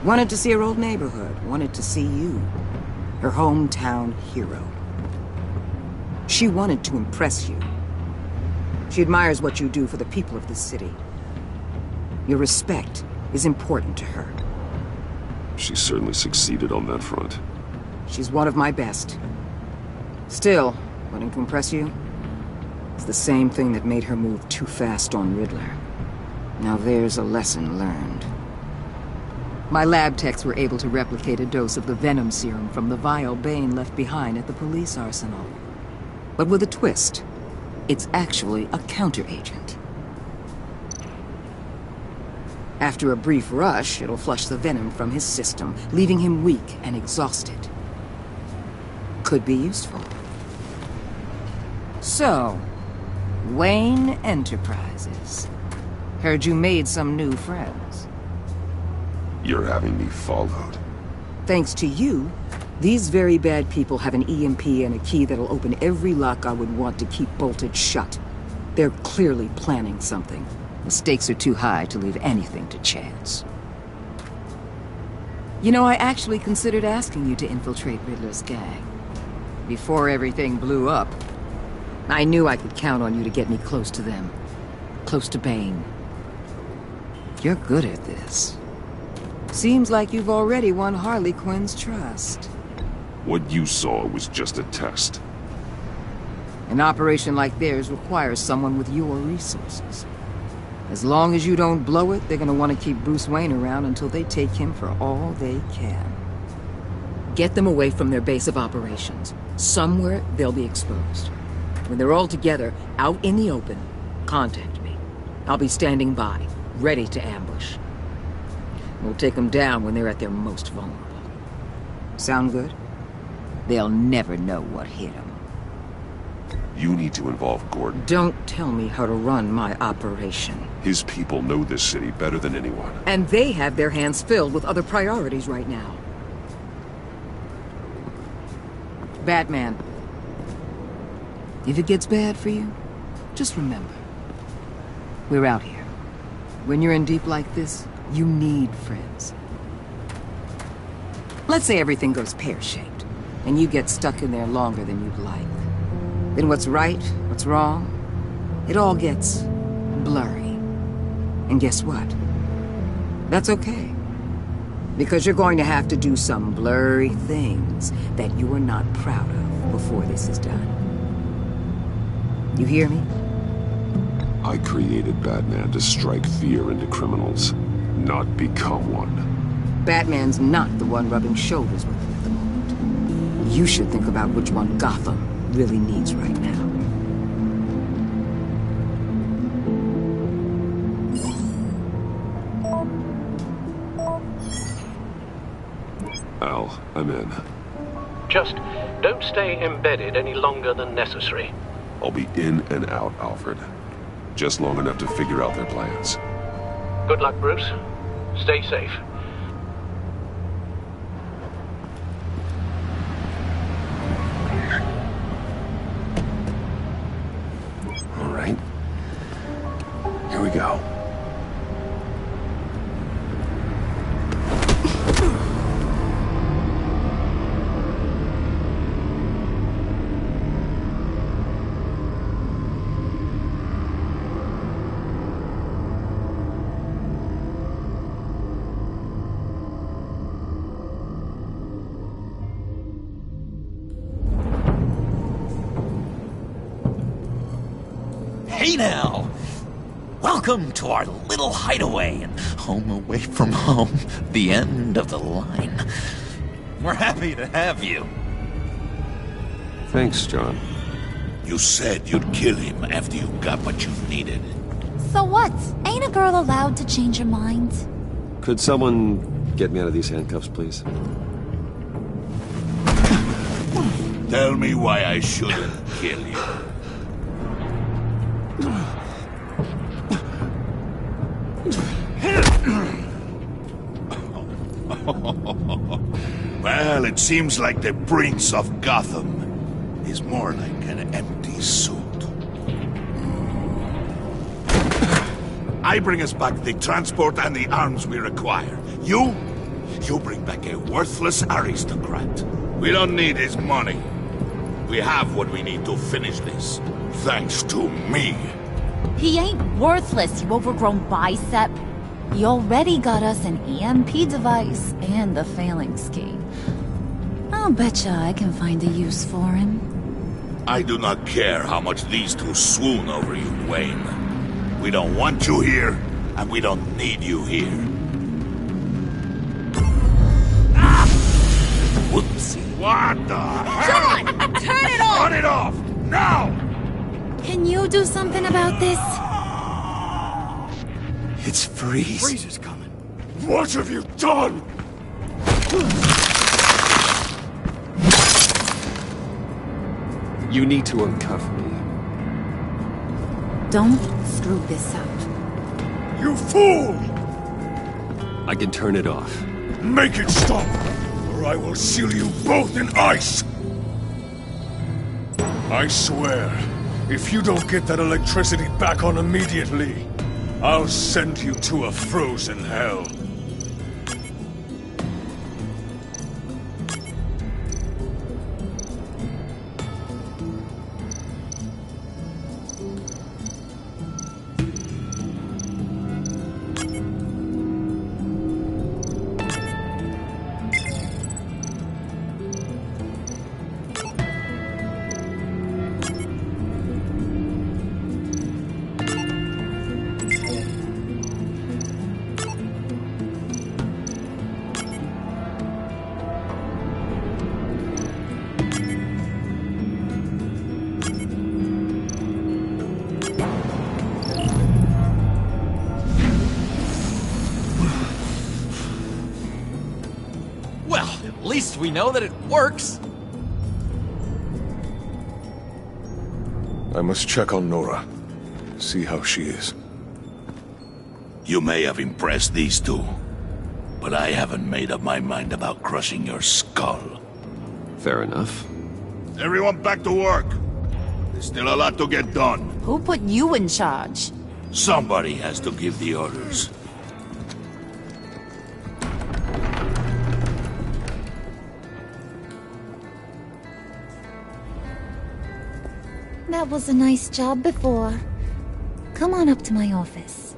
Wanted to see her old neighborhood. Wanted to see you. Her hometown hero. She wanted to impress you. She admires what you do for the people of this city. Your respect is important to her. She certainly succeeded on that front. She's one of my best. Still, wanting to impress you? It's the same thing that made her move too fast on Riddler. Now there's a lesson learned. My lab techs were able to replicate a dose of the venom serum from the vial Bane left behind at the police arsenal. But with a twist. It's actually a counteragent. After a brief rush, it'll flush the venom from his system, leaving him weak and exhausted. Could be useful. So, Wayne Enterprises. Heard you made some new friends. You're having me followed. Thanks to you, these very bad people have an EMP and a key that'll open every lock I would want to keep bolted shut. They're clearly planning something. The stakes are too high to leave anything to chance. You know, I actually considered asking you to infiltrate Riddler's gang. Before everything blew up, I knew I could count on you to get me close to them. Close to Bane. You're good at this. Seems like you've already won Harley Quinn's trust. What you saw was just a test. An operation like theirs requires someone with your resources. As long as you don't blow it, they're gonna want to keep Bruce Wayne around until they take him for all they can. Get them away from their base of operations. Somewhere they'll be exposed. When they're all together, out in the open, contact me. I'll be standing by, ready to ambush. We'll take them down when they're at their most vulnerable. Sound good? They'll never know what hit them. You need to involve Gordon. Don't tell me how to run my operation. His people know this city better than anyone. And they have their hands filled with other priorities right now. Batman. If it gets bad for you, just remember. We're out here. When you're in deep like this, you need friends. Let's say everything goes pear-shaped, and you get stuck in there longer than you'd like. Then what's right, what's wrong, it all gets blurry. And guess what? That's okay. Because you're going to have to do some blurry things that you are not proud of before this is done. You hear me? I created Batman to strike fear into criminals, not become one. Batman's not the one rubbing shoulders with him at the moment. You should think about which one Gotham really needs right now. Al, I'm in. Just don't stay embedded any longer than necessary. I'll be in and out, Alfred. Just long enough to figure out their plans. Good luck, Bruce. Stay safe. All right. Here we go. Hey now! Welcome to our little hideaway and home away from home, the end of the line. We're happy to have you. Thanks, John. You said you'd kill him after you got what you needed. So what? Ain't a girl allowed to change her mind? Could someone get me out of these handcuffs, please? Tell me why I shouldn't kill you. Well, it seems like the Prince of Gotham is more like an empty suit. I bring us back the transport and the arms we require. You bring back a worthless aristocrat. We don't need his money. We have what we need to finish this, thanks to me. He ain't worthless, you overgrown bicep. He already got us an EMP device and the phalanx key. I'll betcha I can find a use for him. I do not care how much these two swoon over you, Wayne. We don't want you here, and we don't need you here. Ah! Whoopsie. What the hell? John! Turn it off! Turn it off! Now! Can you do something about this? It's Freeze. Freeze is coming. What have you done? You need to uncuff me. Don't screw this up. You fool! I can turn it off. Make it stop, or I will seal you both in ice! I swear, if you don't get that electricity back on immediately, I'll send you to a frozen hell. At least we know that it works. I must check on Nora. See how she is. You may have impressed these two, but I haven't made up my mind about crushing your skull. Fair enough. Everyone back to work. There's still a lot to get done. Who put you in charge? Somebody has to give the orders. That was a nice job before. Come on up to my office.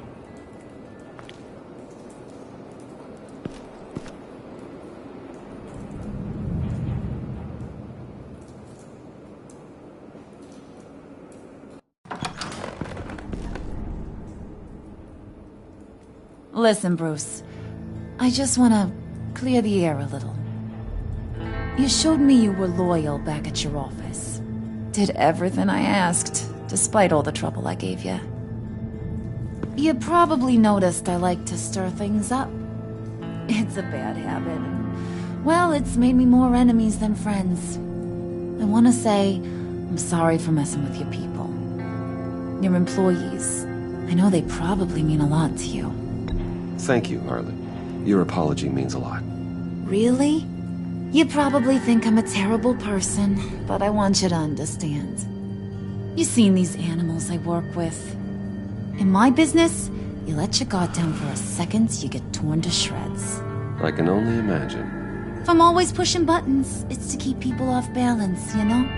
Listen, Bruce. I just want to clear the air a little. You showed me you were loyal back at your office. Did everything I asked, despite all the trouble I gave you. You probably noticed I like to stir things up. It's a bad habit. Well, it's made me more enemies than friends. I want to say I'm sorry for messing with your people. Your employees. I know they probably mean a lot to you. Thank you, Harley. Your apology means a lot. Really? You probably think I'm a terrible person, but I want you to understand. You've seen these animals I work with. In my business, you let your guard down for a second, you get torn to shreds. I can only imagine. If I'm always pushing buttons, it's to keep people off balance, you know?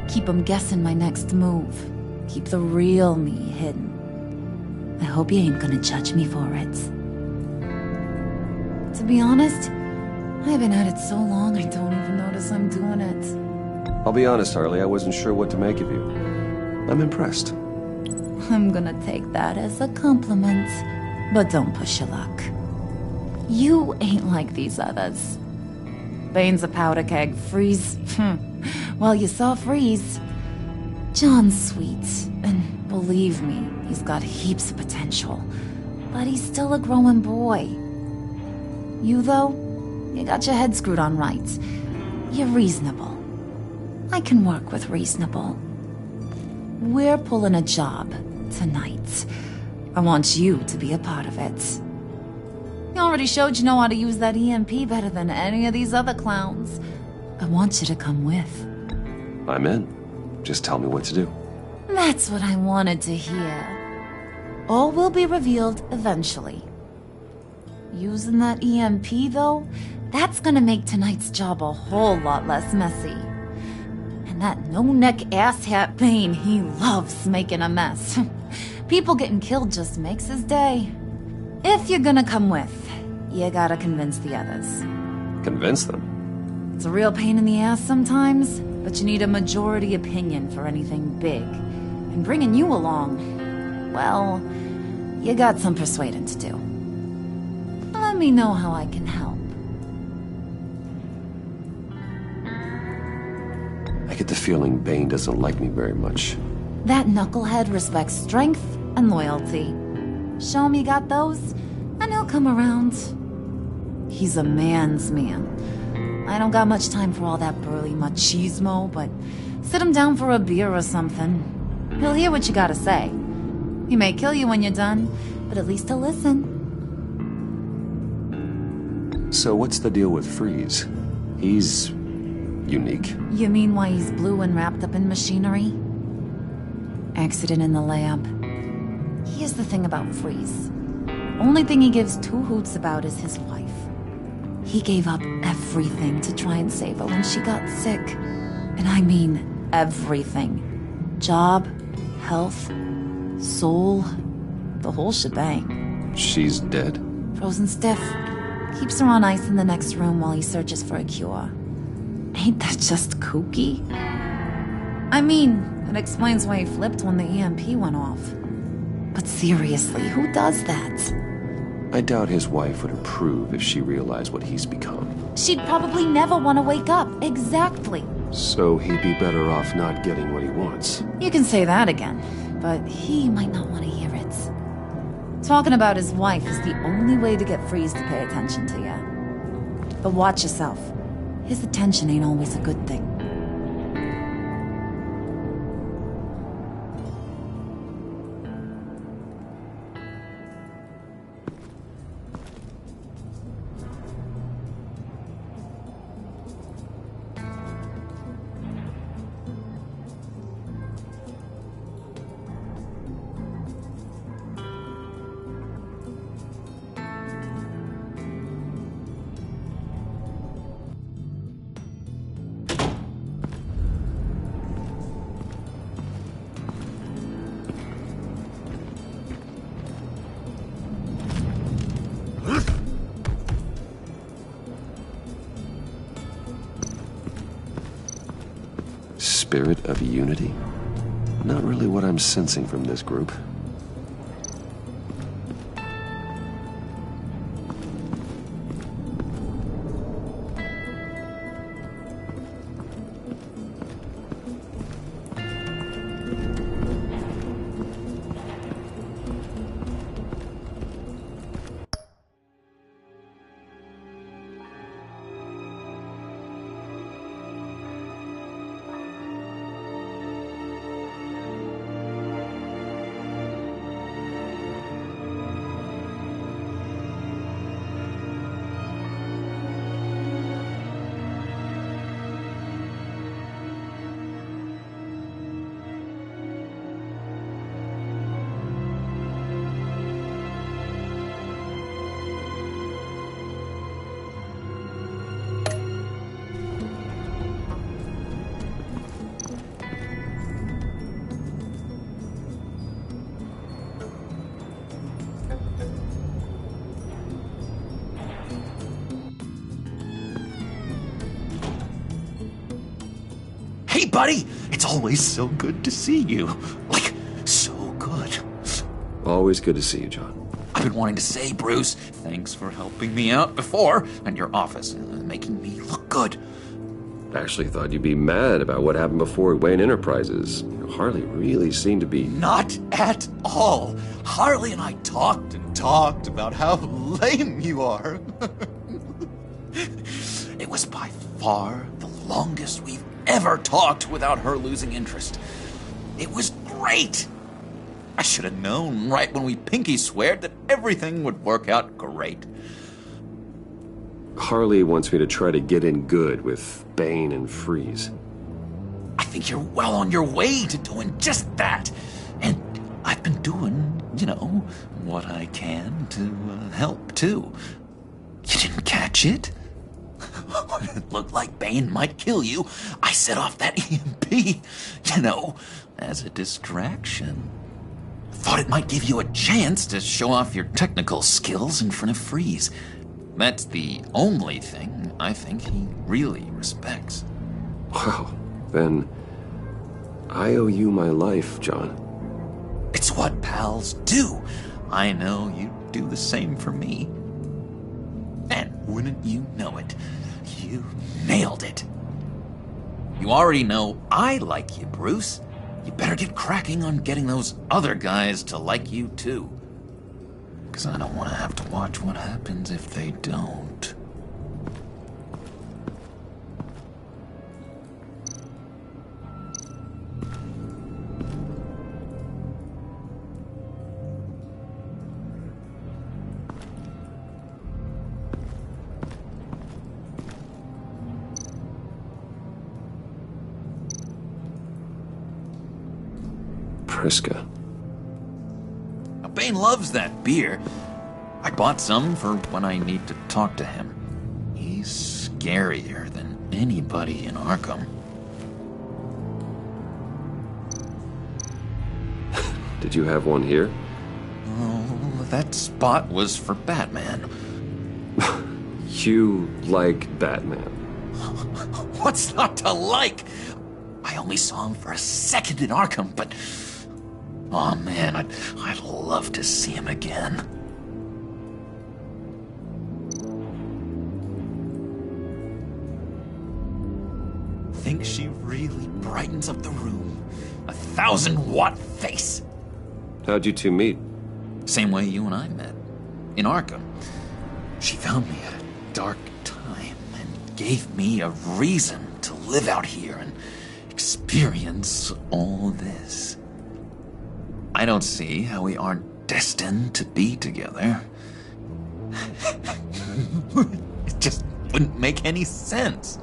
Keep them guessing my next move. Keep the real me hidden. I hope you ain't gonna judge me for it. To be honest, I've been at it so long I don't even notice I'm doing it. I'll be honest, Harley, I wasn't sure what to make of you. I'm impressed. I'm gonna take that as a compliment, but don't push your luck. You ain't like these others. Bane's a powder keg, Freeze. Well, you saw Freeze. John's sweet, and believe me, he's got heaps of potential. But he's still a growing boy. You, though, you got your head screwed on right. You're reasonable. I can work with reasonable. We're pulling a job tonight. I want you to be a part of it. You already showed you know how to use that EMP better than any of these other clowns. I want you to come with. I'm in. Just tell me what to do. That's what I wanted to hear. All will be revealed eventually. Using that EMP, though, that's gonna make tonight's job a whole lot less messy. And that no-neck asshat Bane, he loves making a mess. People getting killed just makes his day. If you're gonna come with, you gotta convince the others. Convince them? It's a real pain in the ass sometimes, but you need a majority opinion for anything big. And bringing you along, well, you got some persuading to do. Let me know how I can help. I get the feeling Bane doesn't like me very much. That knucklehead respects strength and loyalty. Show him you got those, and he'll come around. He's a man's man. I don't got much time for all that burly machismo, but sit him down for a beer or something. He'll hear what you gotta say. He may kill you when you're done, but at least he'll listen. So what's the deal with Freeze? He's unique. You mean why he's blue and wrapped up in machinery? Accident in the lab. Here's the thing about Freeze. Only thing he gives two hoots about is his wife. He gave up everything to try and save her when she got sick. And I mean everything. Job, health, soul, the whole shebang. She's dead? Frozen stiff. Keeps her on ice in the next room while he searches for a cure. Ain't that just kooky? I mean, it explains why he flipped when the EMP went off. But seriously, who does that? I doubt his wife would approve if she realized what he's become. She'd probably never want to wake up. Exactly. So he'd be better off not getting what he wants. You can say that again, but he might not want to hear it. Talking about his wife is the only way to get Freeze to pay attention to you. But watch yourself. His attention ain't always a good thing. Spirit of unity? Not really what I'm sensing from this group. buddy. It's always so good to see you. Like, so good. Always good to see you, John. I've been wanting to say, Bruce, thanks for helping me out before, and your office, making me look good. Actually thought you'd be mad about what happened before at Wayne Enterprises. Harley really seemed to be... Not at all. Harley and I talked and talked about how lame you are. It was by far the longest we've ever talked without her losing interest. It was great. I should have known right when we pinky sweared that everything would work out great. Harley wants me to try to get in good with Bane and Freeze. I think you're well on your way to doing just that. And I've been doing, you know, what I can to help, too. You didn't catch it? When it looked like Bane might kill you, I set off that EMP, you know, as a distraction. Thought it might give you a chance to show off your technical skills in front of Freeze. That's the only thing I think he really respects. Wow, then I owe you my life, John. It's what pals do. I know you'd do the same for me. And wouldn't you know it, you nailed it. You already know I like you, Bruce. You better get cracking on getting those other guys to like you, too. Because I don't want to have to watch what happens if they don't. Priska. Bane loves that beer. I bought some for when I need to talk to him. He's scarier than anybody in Arkham. Did you have one here? Oh, that spot was for Batman. You like Batman? What's not to like? I only saw him for a second in Arkham, but... oh man, I'd love to see him again. Think she really brightens up the room. 1,000-watt face. How'd you two meet? Same way you and I met. In Arkham. She found me at a dark time and gave me a reason to live out here and experience all this. I don't see how we aren't destined to be together. It just wouldn't make any sense.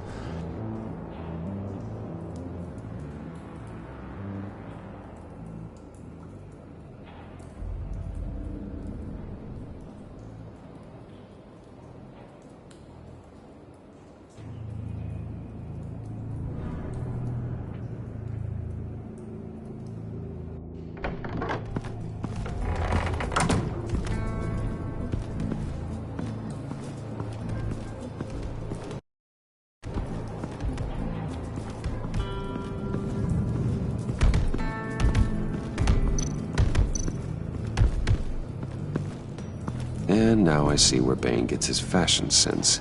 And now I see where Bane gets his fashion sense.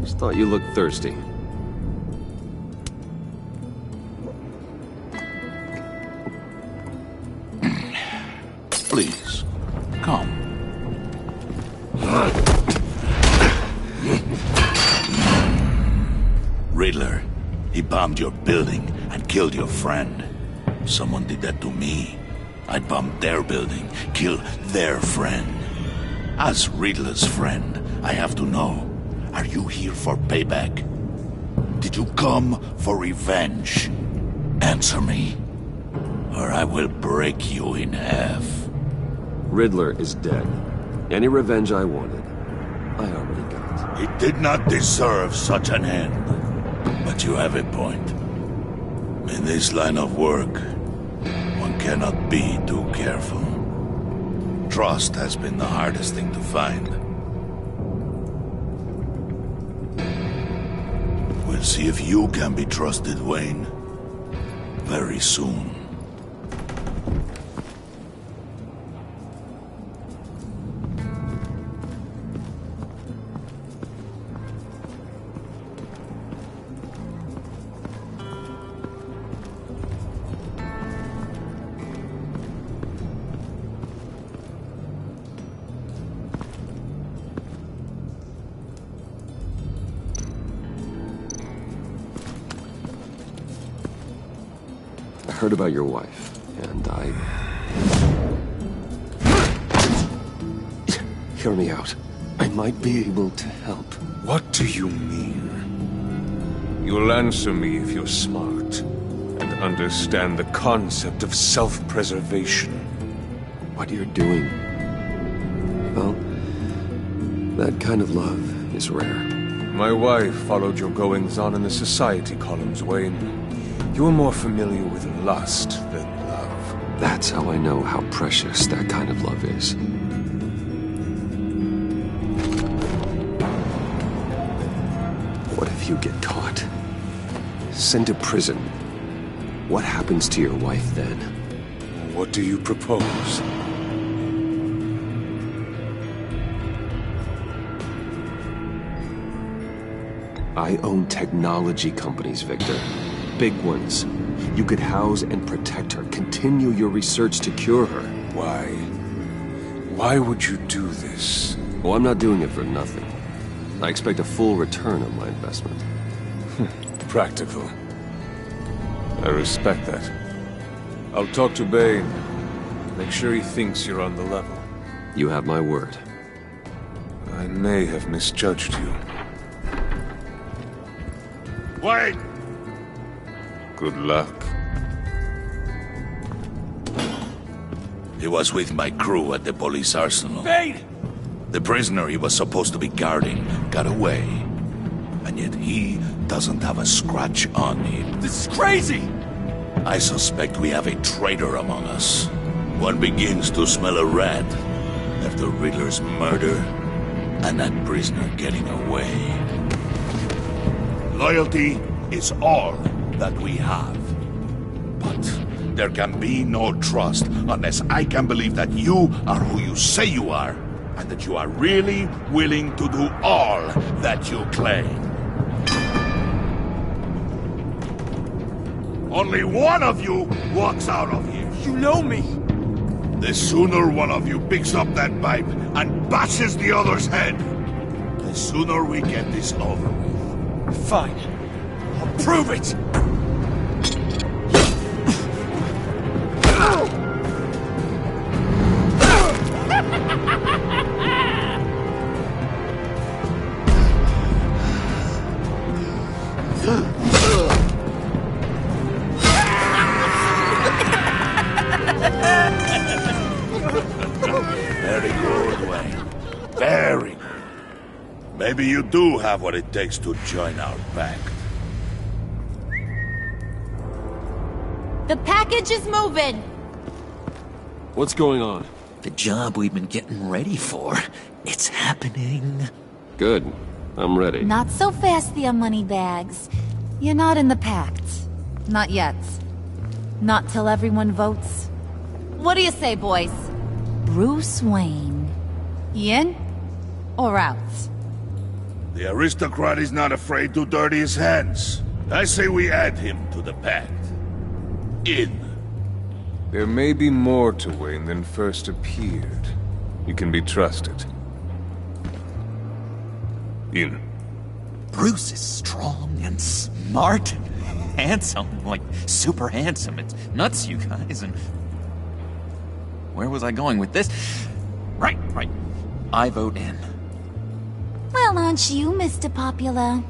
Just thought you looked thirsty. Please, come. Riddler, he bombed your building and killed your friend. If someone did that to me, I'd bomb their building, kill their friend. As Riddler's friend, I have to know, are you here for payback? Did you come for revenge? Answer me, or I will break you in half. Riddler is dead. Any revenge I wanted, I already got. He did not deserve such an end. But you have a point. In this line of work, one cannot be too careful. Trust has been the hardest thing to find. We'll see if you can be trusted, Wayne. Very soon. I heard about your wife, and Hear me out. I might be able to help. What do you mean? You'll answer me if you're smart, and understand the concept of self-preservation. What you're doing... well, that kind of love is rare. My wife followed your goings-on in the society columns, Wayne. You are more familiar with lust than love. That's how I know how precious that kind of love is. What if you get caught? Sent to prison? What happens to your wife then? What do you propose? I own technology companies, Victor. Big ones. You could house and protect her, continue your research to cure her. Why? Why would you do this? Well, I'm not doing it for nothing. I expect a full return on my investment. Practical. I respect that. I'll talk to Bane. Make sure he thinks you're on the level. You have my word. I may have misjudged you. Wait! Good luck. He was with my crew at the police arsenal. Bane! The prisoner he was supposed to be guarding got away. And yet he doesn't have a scratch on him. This is crazy! I suspect we have a traitor among us. One begins to smell a rat after Riddler's murder and that prisoner getting away. Loyalty is all that we have. But there can be no trust unless I can believe that you are who you say you are, and that you are really willing to do all that you claim. Only one of you walks out of here. You know me. The sooner one of you picks up that pipe and bashes the other's head, the sooner we get this over with. Fine. I'll prove it! Very good, Wayne. Very good. Maybe you do have what it takes to join our pact. The package is moving! What's going on? The job we've been getting ready for. It's happening. Good. I'm ready. Not so fast, the Moneybags. You're not in the pact. Not yet. Not till everyone votes. What do you say, boys? Bruce Wayne. In or out? The aristocrat is not afraid to dirty his hands. I say we add him to the pact. In. There may be more to Wayne than first appeared. You can be trusted. In. Bruce is strong and smart and handsome, like super handsome. It's nuts, you guys, and... where was I going with this? Right. I vote in. Well, aren't you, Mr. Popular?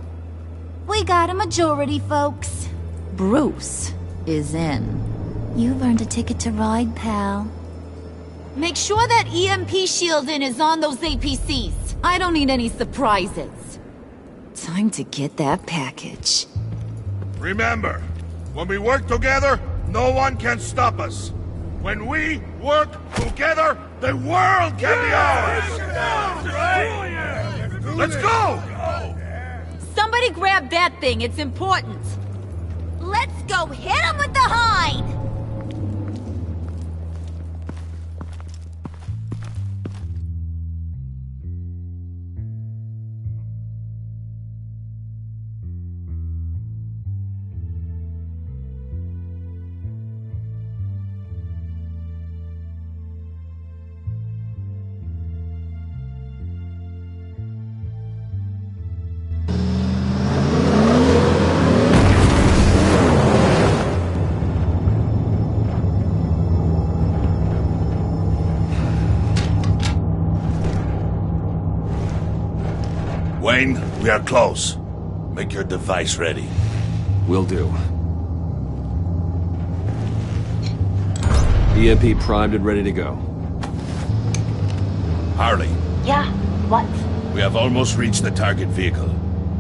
We got a majority, folks. Bruce is in. You've earned a ticket to ride, pal. Make sure that EMP shielding is on those APCs. I don't need any surprises. Time to get that package. Remember, when we work together, no one can stop us. When we work together, the world can be ours! Let's go! Somebody grab that thing, it's important. Let's go hit him with the hide! Wayne, we are close. Make your device ready. Will do. EMP primed and ready to go. Harley, Yeah, what? we have almost reached the target vehicle.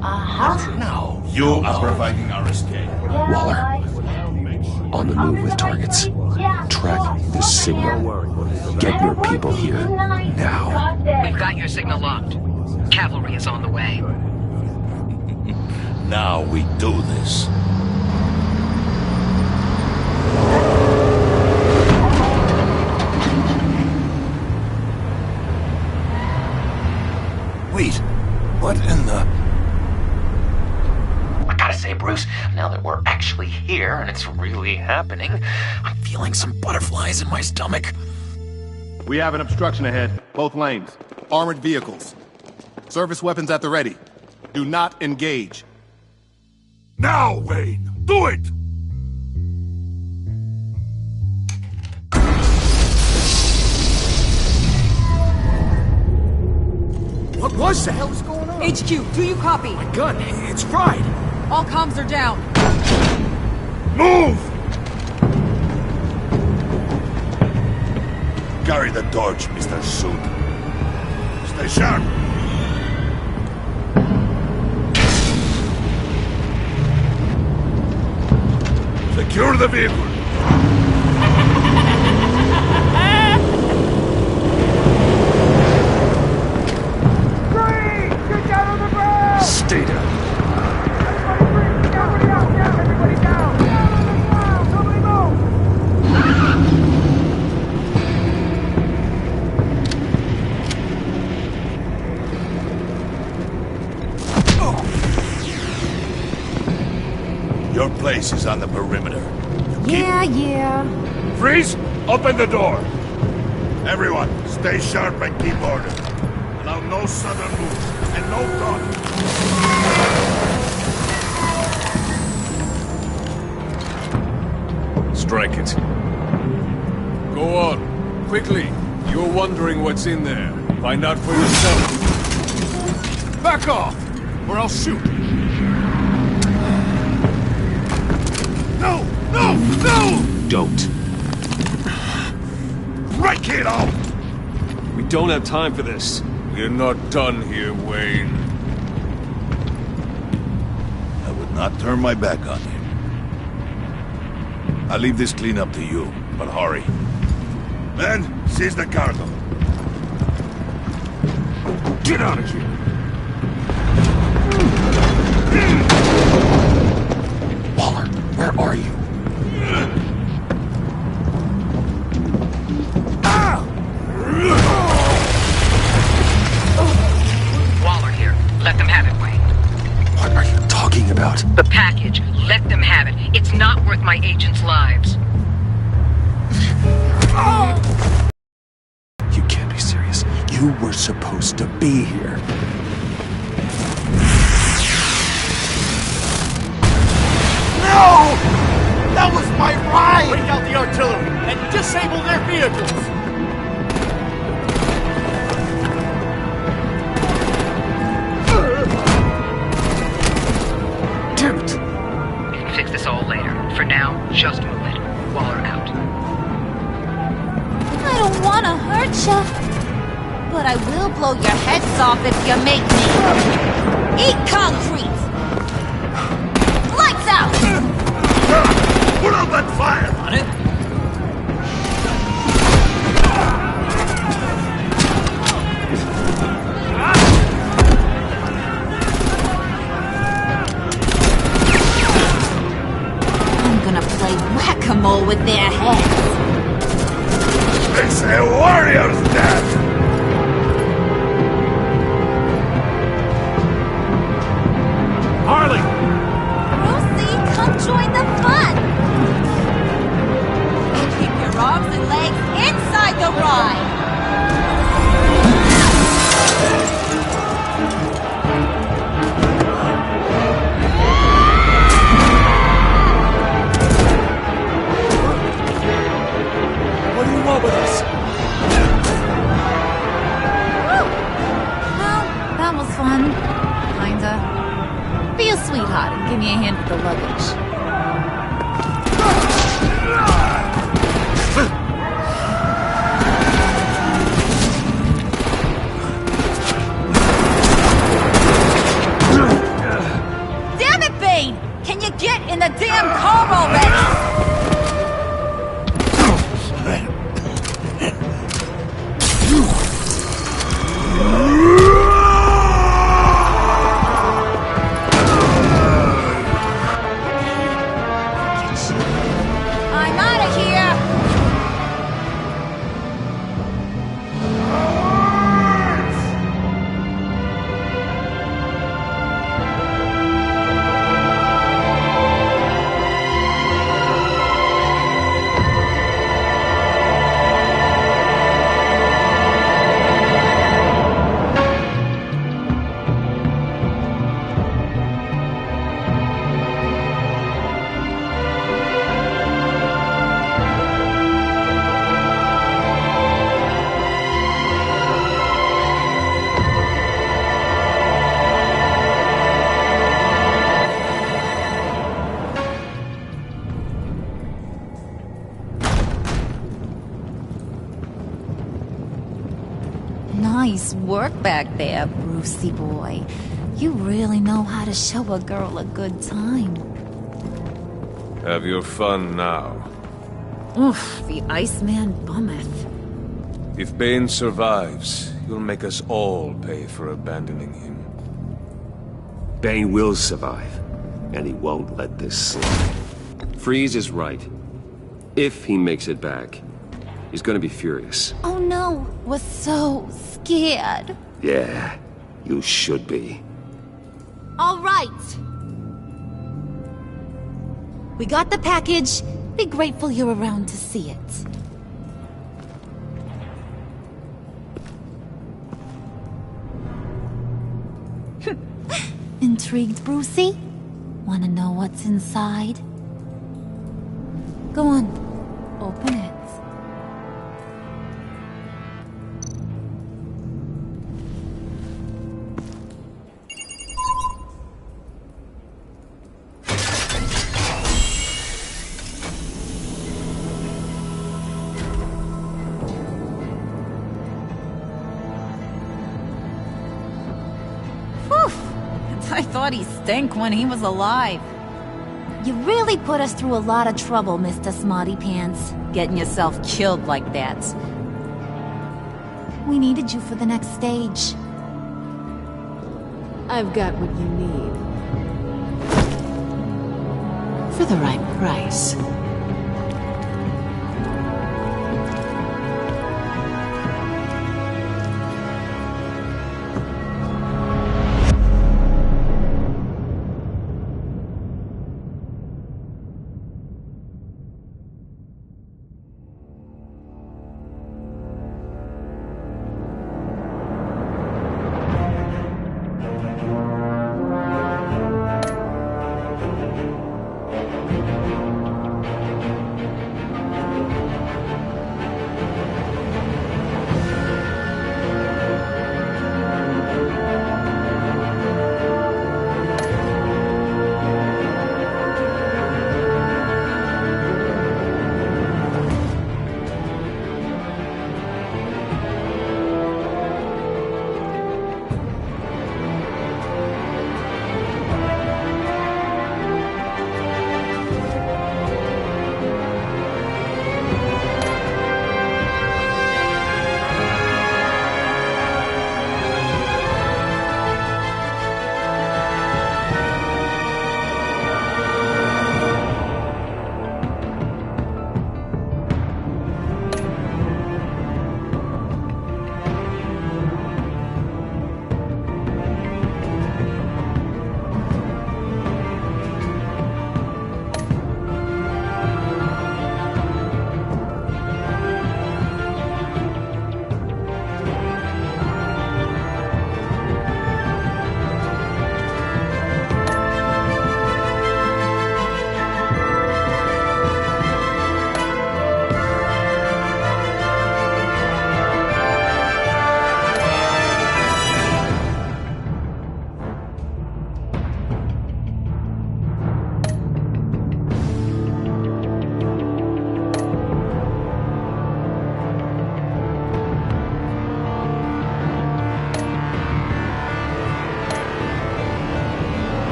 Uh-huh. Now, you are providing our escape. Waller, on the move with targets. Track this signal. Get your people here, now. We've got your signal locked. Cavalry is on the way. Now we do this. Wait, what in the... I gotta say, Bruce, now that we're actually here and it's really happening, I'm feeling some butterflies in my stomach. We have an obstruction ahead, both lanes. Armored vehicles. Service weapons at the ready. Do not engage. Now, Wayne! Do it! What was that? What's going on? HQ, do you copy? My gun, it's fried. All comms are down. Move! Carry the torch, Mr. Suit. Stay sharp. Secure the vehicle. Get down on the ground! Stay down. Everybody down! Everybody down! Down on the ground! Somebody move! Your place is on the perimeter. Yeah. Freeze! Open the door! Everyone, stay sharp and keep order. Allow no sudden moves, and no talking. Strike it. Go on. Quickly. You're wondering what's in there. Find out for yourself. Back off, or I'll shoot. No! No! No! Don't. Right, kiddo! We don't have time for this. We're not done here, Wayne. I would not turn my back on him. I'll leave this clean up to you, but hurry. Men, seize the cargo. Get out of here! Waller, where are you? Waller here. Let them have it, Wayne. What are you talking about? The package. Let them have it. It's not worth my agents' lives. You can't be serious. You were supposed to be here. No! That was my ride! Break out the artillery and disable their vehicles! Damn it! We can fix this all later. For now, just move it. Waller out. I don't want to hurt ya, but I will blow your heads off if you make me. Eat concrete! Lights out! Put out that fire! On it? I'm gonna play whack-a-mole with their heads. It's a warrior's death! Harley! Lucy, come join the fun! Keep your arms and legs inside the ride! What do you want with us? Well, that was fun. Kinda. Be a sweetheart and give me a hand with the luggage. Damn it, Bane! Can you get in the damn car already? I'm out of here! Nice work back there, Brucey boy. You really know how to show a girl a good time. Have your fun now. Oof, the Iceman bummeth. If Bane survives, you'll make us all pay for abandoning him. Bane will survive, and he won't let this slide. Freeze is right. If he makes it back, he's gonna be furious. Oh no, we're so scared. Yeah, you should be. All right. We got the package. Be grateful you're around to see it. Intrigued, Brucey? Wanna know what's inside? Go on, open it. I thought he stank when he was alive. You really put us through a lot of trouble, Mr. Smarty Pants. Getting yourself killed like that. We needed you for the next stage. I've got what you need. For the right price.